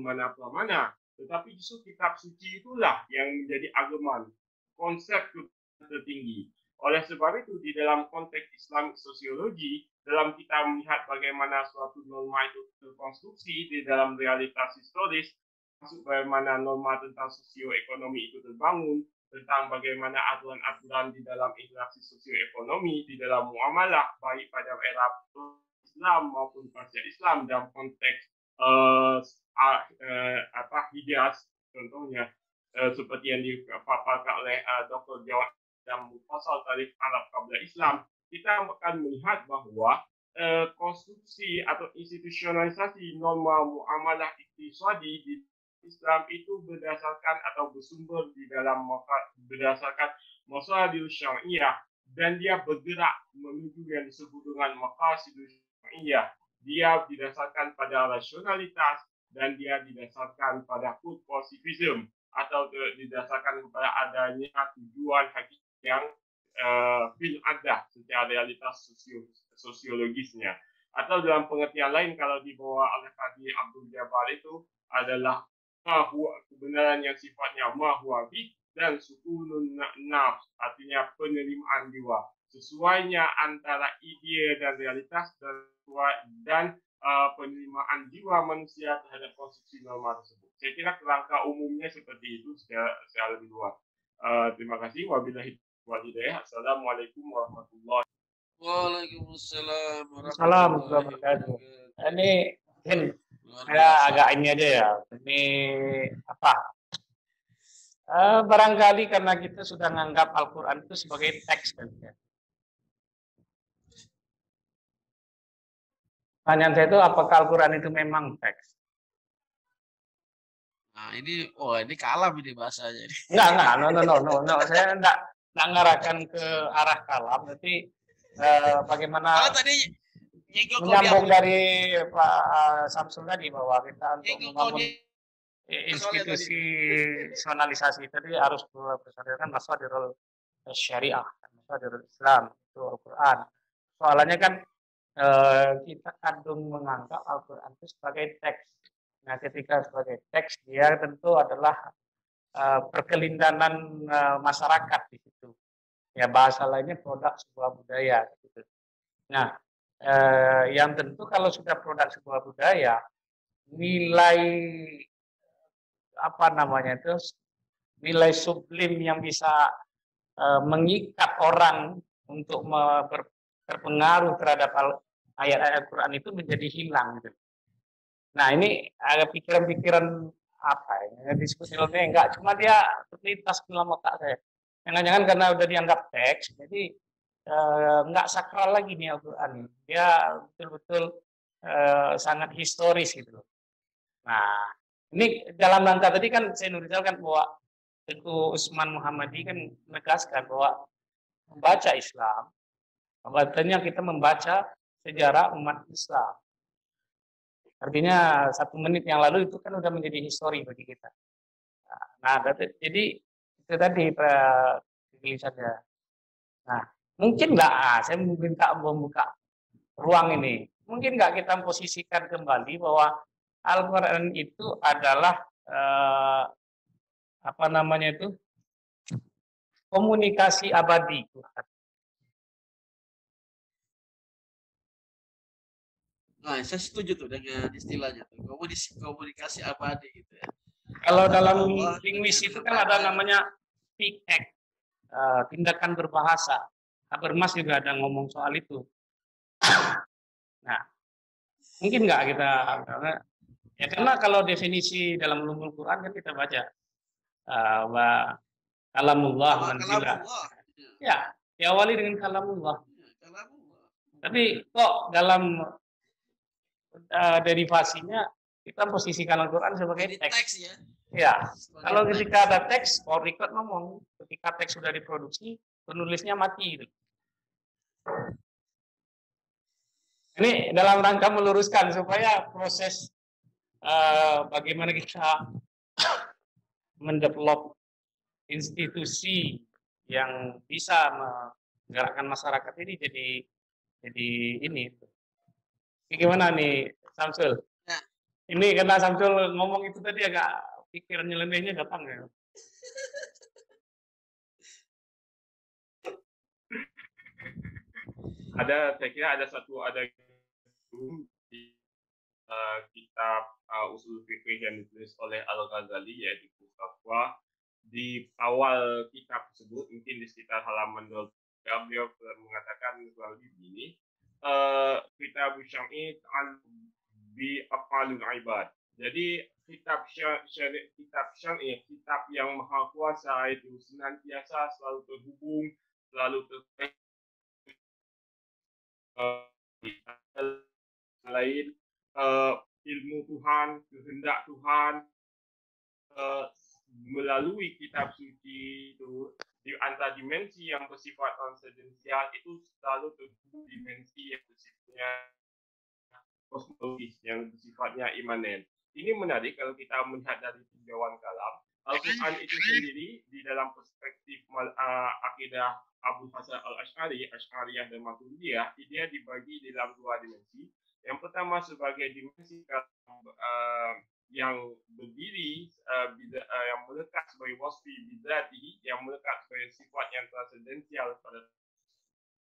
mana pramana, tetapi justru kitab suci itulah yang menjadi ageman, konsep tertinggi. Oleh sebab itu, di dalam konteks Islamic sosiologi, dalam kita melihat bagaimana suatu norma itu terkonstruksi di dalam realitas historis, masuk bagaimana norma tentang sosioekonomi itu terbangun, tentang bagaimana aturan-aturan di dalam interaksi sosioekonomi, di dalam muamalah, baik pada era Islam maupun pasca Islam dalam konteks Hijaz, contohnya seperti yang dipaparkan oleh Dr. Jawad dan Mufassal Tarikh Arab Qabla Islam, kita akan melihat bahwa konstruksi atau institusionalisasi norma muamalah iktisadi di Islam itu berdasarkan atau bersumber di dalam berdasarkan masadir syar'iyah, dan dia bergerak menuju yang disebut dengan maqasid syar'iyah. Dia didasarkan pada rasionalitas dan dia didasarkan pada food positivism atau didasarkan kepada adanya tujuan hakiki yang fil adah secara realitas sosiologisnya. Atau dalam pengertian lain, kalau dibawa oleh Qadhi Abdul Jabbar, itu adalah kebenaran yang sifatnya mahwabi dan sukunun nafs, artinya penerimaan jiwa, sesuainya antara ide dan realitas dan penerimaan jiwa manusia terhadap konstruksi norma tersebut. Saya kira kerangka umumnya seperti itu secara lebih luas. Terima kasih. Wabillahi walhidayah. Assalamualaikum warahmatullahi wabarakatuh. Waalaikumsalam warahmatullahi wabarakatuh. Ini saya agak ini aja ya. Ini apa? Barangkali karena kita sudah menganggap Al-Quran itu sebagai teks kan ya. Pertanyaan saya itu, apakah Al-Quran itu memang teks? Nah, ini kalam ini bahasanya. Enggak, no. Saya enggak ngarahkan ke arah kalam, tapi bagaimana menyambung dari Pak Samsul tadi, bahwa kita untuk membangun institusionalisasi tadi harus berdasarkan masadirul syariah, masadirul Islam, itu Al-Quran. Soalnya kan kita kadung menganggap Al-Quran itu sebagai teks. Nah, ketika sebagai teks, dia tentu adalah perkelindahan masyarakat di situ. Ya, bahasa lainnya produk sebuah budaya. Gitu. Nah, yang tentu kalau sudah produk sebuah budaya, nilai nilai sublim yang bisa mengikat orang untuk terpengaruh terhadap ayat-ayat Al-Quran itu menjadi hilang. Gitu. Nah, ini ada pikiran-pikiran apa ya, diskusi ilmiah enggak, cuma dia terlintas dalam otak saya. Jangan-jangan karena udah dianggap teks, jadi enggak sakral lagi nih Al-Quran. Dia betul-betul sangat historis gitu loh. Nah, ini dalam rangka tadi kan saya nuliskan bahwa Tengku Usman Muhammadi kan menegaskan bahwa membaca Islam, artinya kita membaca sejarah umat Islam. Artinya 1 menit yang lalu itu kan sudah menjadi histori bagi kita. Nah, jadi itu tadi tulisannya. Nah, mungkin nggak, saya minta membuka ruang ini. Mungkin nggak kita posisikan kembali bahwa Al-Quran itu adalah komunikasi abadi Tuhan. Nah, saya setuju tuh dengan istilahnya tuh komunikasi abadi gitu ya. Kalau dalam Allah linguis dengan itu kan ada hambanya. namanya speak act, tindakan berbahasa. Habermas juga ada ngomong soal itu. Nah, mungkin nggak kita, karena kalau definisi dalam ulumul Quran kan kita baca bahwa kalamullah manzila. Kalamullah. Ya, diawali dengan kalamullah. Ya, kalamullah. Tapi kok dalam derivasinya kita posisikan Al-Quran sebagai Jadi teks. teks ya. Ya, Sebagai kalau teks. ketika ada teks, record ngomong. Ketika teks sudah diproduksi, penulisnya mati. Gitu. Ini dalam rangka meluruskan supaya proses bagaimana kita mendevelop institusi yang bisa menggerakkan masyarakat ini jadi ini. Gimana nih, Samsul? Ya. Ini karena Samsul ngomong itu tadi agak pikiran nyelenehnya datang ya. Saya kira ada di kitab usul fikih yang ditulis oleh Al-Ghazali, yaitu fatwa. Di awal kitab tersebut, mungkin di sekitar halaman 23, beliau mengatakan kurang lebih begini, kitab syar'i bi afalul ibad. Jadi kitab syar'i, kitab yang maha kuasa, itu senantiasa selalu terhubung, selalu terkait lain, ilmu Tuhan, kehendak Tuhan, melalui kitab suci itu di antara dimensi yang bersifat transendensial itu selalu terhubung dimensi yang bersifatnya kosmologis, yang bersifatnya imanen. Ini menarik kalau kita melihat dari tinjauan kalam. Al-Quran itu sendiri di dalam perspektif akidah Abu Hasan al-Ash'ari, Ash'ariyah dan Maturidiyah, dia dibagi dalam dua dimensi. Yang pertama sebagai dimensi yang berdiri, yang melekat sebagai wasfi bidzati, yang melekat sebagai sifat yang transendensial pada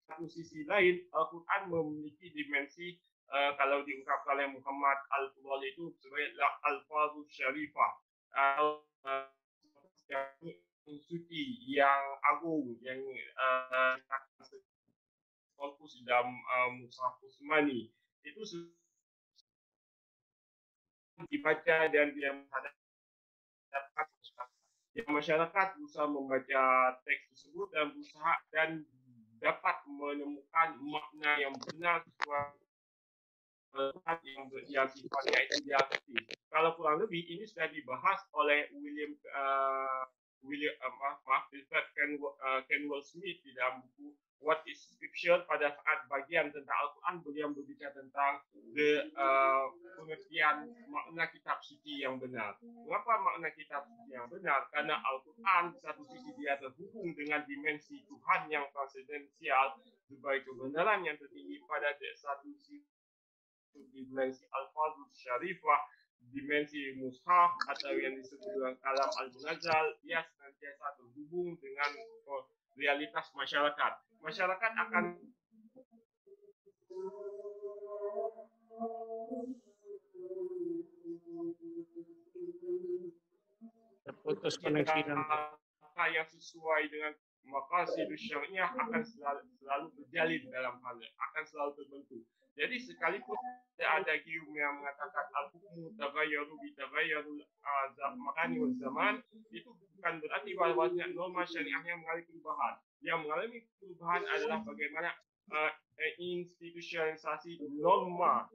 satu sisi lain. Al-Quran memiliki dimensi kalau diungkapkan oleh Muhammad Al-Fudhali itu sebagai al-fadhul syarifah, yang suci, yang agung, yang fokus dalam Mushaf Utsmani itu dibaca dan dia menghadapkan masyarakat berusaha membaca teks tersebut dan berusaha dan dapat menemukan makna yang benar yang sifatnya itu diaktif. Kalau kurang lebih ini sudah dibahas oleh Kenwell Smith di dalam buku What is Scripture. Pada saat bagian tentang Al-Quran, beliau berbicara tentang pengertian makna kitab suci yang benar. Mengapa makna kitab suci yang benar? Karena Al-Quran di satu sisi dia terhubung dengan dimensi Tuhan yang transendensial sebagai kebenaran yang tertinggi, pada satu sisi dimensi al-fadhul syarifah, dimensi mushaf atau yang disebut dengan kalam al-munazzal, dia senantiasa terhubung dengan realitas masyarakat. Masyarakat akan terputus koneksi dan yang sesuai dengan maqasid syariah akan selalu terjalin dalam hal, akan selalu terbentuk. Jadi sekalipun ada gium yang mengatakan al-hukmu taghayyaru bi taghayyuril makani wal zaman, itu bukan berarti bahwasanya norma syariahnya mengalami perubahan. Yang mengalami perubahan adalah bagaimana institusionalisasi norma.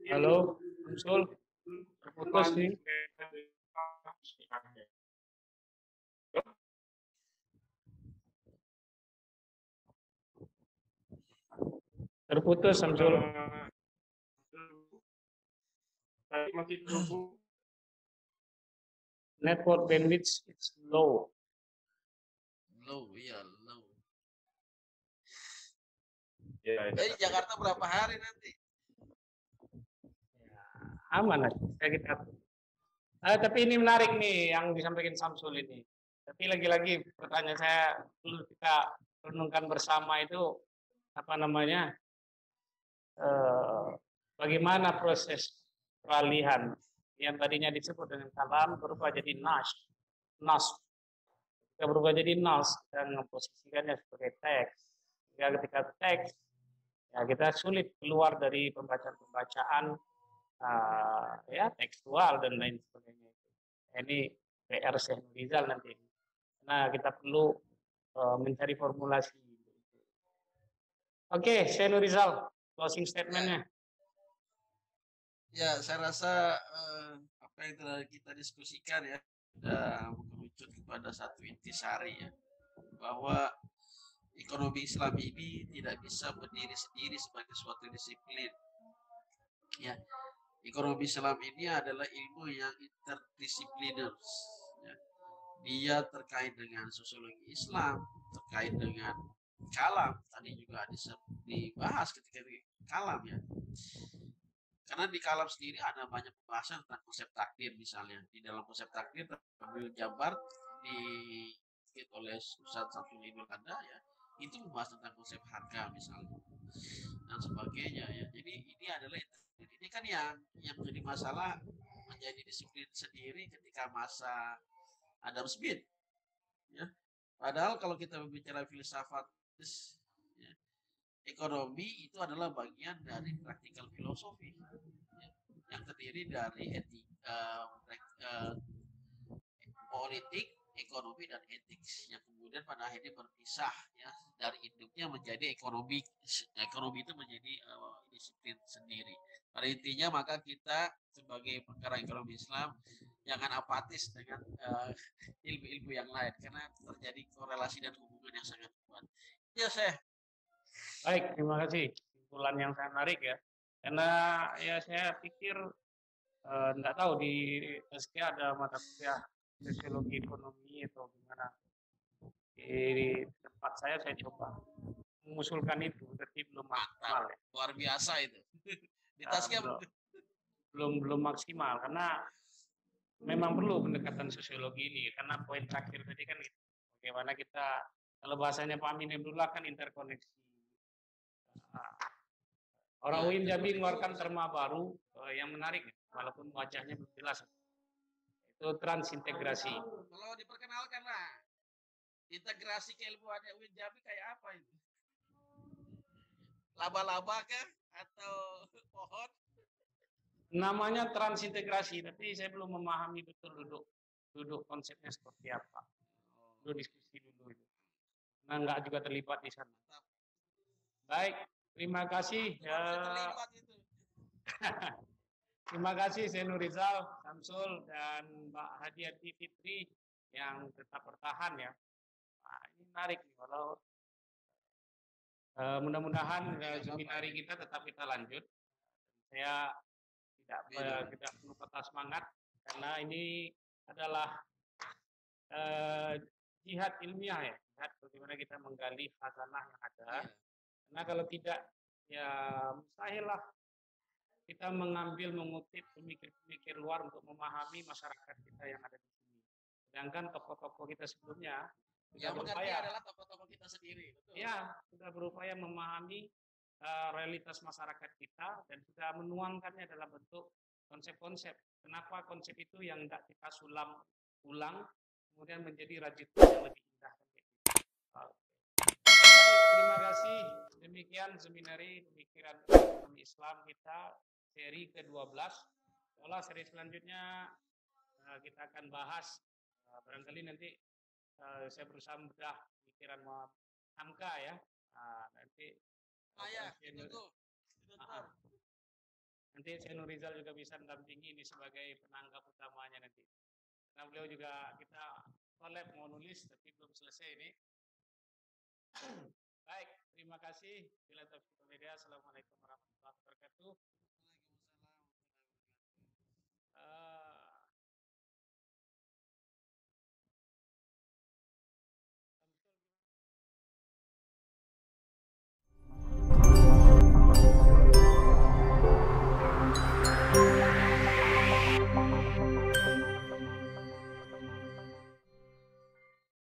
Halo, Samsul, terputus nih. Terputus, Samsul. Masih terhubung. Network bandwidth it's low. Low, iya low. Ya, Jadi Jakarta berapa hari nanti? Ya, aman lah. Kita. Tapi ini menarik nih yang disampaikan Samsul ini. Tapi lagi-lagi pertanyaan saya, perlu kita renungkan bersama itu apa namanya? Bagaimana proses peralihan yang tadinya disebut dengan kalam berubah jadi nas. Kita berubah jadi nas dan memposisikannya sebagai teks. Sehingga ketika teks, ya kita sulit keluar dari pembacaan-pembacaan ya tekstual dan lain sebagainya. Ini PR Syekh Rizal nanti. Nah, kita perlu mencari formulasi. Oke, Syekh Rizal, closing statement-nya. Ya, saya rasa apa yang telah kita diskusikan ya sudah mengerucut kepada satu intisari ya, bahwa ekonomi Islam ini tidak bisa berdiri sendiri sebagai suatu disiplin. Ya, ekonomi Islam ini adalah ilmu yang interdisipliner. Ya. Dia terkait dengan sosiologi Islam, terkait dengan kalam, tadi juga dibahas ketika di kalam ya. Karena di kalam sendiri ada banyak pembahasan tentang konsep takdir misalnya. Di dalam konsep takdir Abil Jabar oleh Ustaz Samsul Anda ya, itu membahas tentang konsep harga misalnya dan sebagainya ya. Jadi ini adalah ini kan yang menjadi masalah menjadi disiplin sendiri ketika masa Adam Smith ya. Padahal kalau kita berbicara filsafat ya, ekonomi itu adalah bagian dari praktikal filosofi ya, yang terdiri dari politik, ekonomi dan etik yang kemudian pada akhirnya berpisah ya dari induknya menjadi ekonomi itu menjadi disiplin sendiri. Pada intinya maka kita sebagai penggerak ekonomi Islam jangan apatis dengan ilmu-ilmu yang lain karena terjadi korelasi dan hubungan yang sangat kuat. Ya, Baik, terima kasih. Kesimpulan yang sangat menarik ya. Karena ya saya pikir enggak tahu di SK ada mata kuliah sosiologi ekonomi atau gimana. Di tempat saya coba mengusulkan itu, tapi belum maksimal ya. Luar biasa itu. Di tasnya belum maksimal karena memang perlu pendekatan sosiologi ini karena poin terakhir tadi kan gitu. Bagaimana kita kalau bahasanya Pak Amin Abdullah kan interkoneksi. Orang UIN Jambi mengeluarkan terma baru yang menarik, walaupun wajahnya belum jelas. Itu transintegrasi. Kalau diperkenalkan lah, integrasi keilmuan UIN Jambi kayak apa itu? Laba-laba kah atau pohon? Namanya transintegrasi, tapi saya belum memahami betul duduk konsepnya seperti apa. Dulu diskusi dulu itu. Nah, enggak juga terlibat di sana. Baik, terima kasih. Terima kasih Syekh Rizal, Samsul, dan Mbak Hadiati Fitri yang tetap bertahan ya. Nah, ini menarik nih, walau mudah-mudahan seminari kita tetap kita lanjut. Saya tidak perlu patah semangat karena ini adalah jihad ilmiah ya, jihad bagaimana kita menggali khazanah yang ada. Karena kalau tidak ya mustahil lah kita mengutip pemikir-pemikir luar untuk memahami masyarakat kita yang ada di sini. Sedangkan tokoh-tokoh kita sebelumnya sudah berupaya adalah tokoh-tokoh kita sendiri. Betul. Ya, sudah berupaya memahami realitas masyarakat kita dan sudah menuangkannya dalam bentuk konsep-konsep. Kenapa konsep itu yang tidak kita sulam ulang kemudian menjadi rajutan yang lebih indah. Terima kasih. Demikian seminari pemikiran ekonomi Islam kita seri ke-12. Seolah seri selanjutnya kita akan bahas barangkali nanti saya berusaha membedah pemikiran Hamka ya. Nanti nanti Syekh Rizal juga bisa mendampingi ini sebagai penanggap utamanya nanti. Karena beliau juga kita collab mau nulis tapi belum selesai ini. Baik, terima kasih. Bila taufiq wal hidayah. Assalamualaikum warahmatullahi wabarakatuh.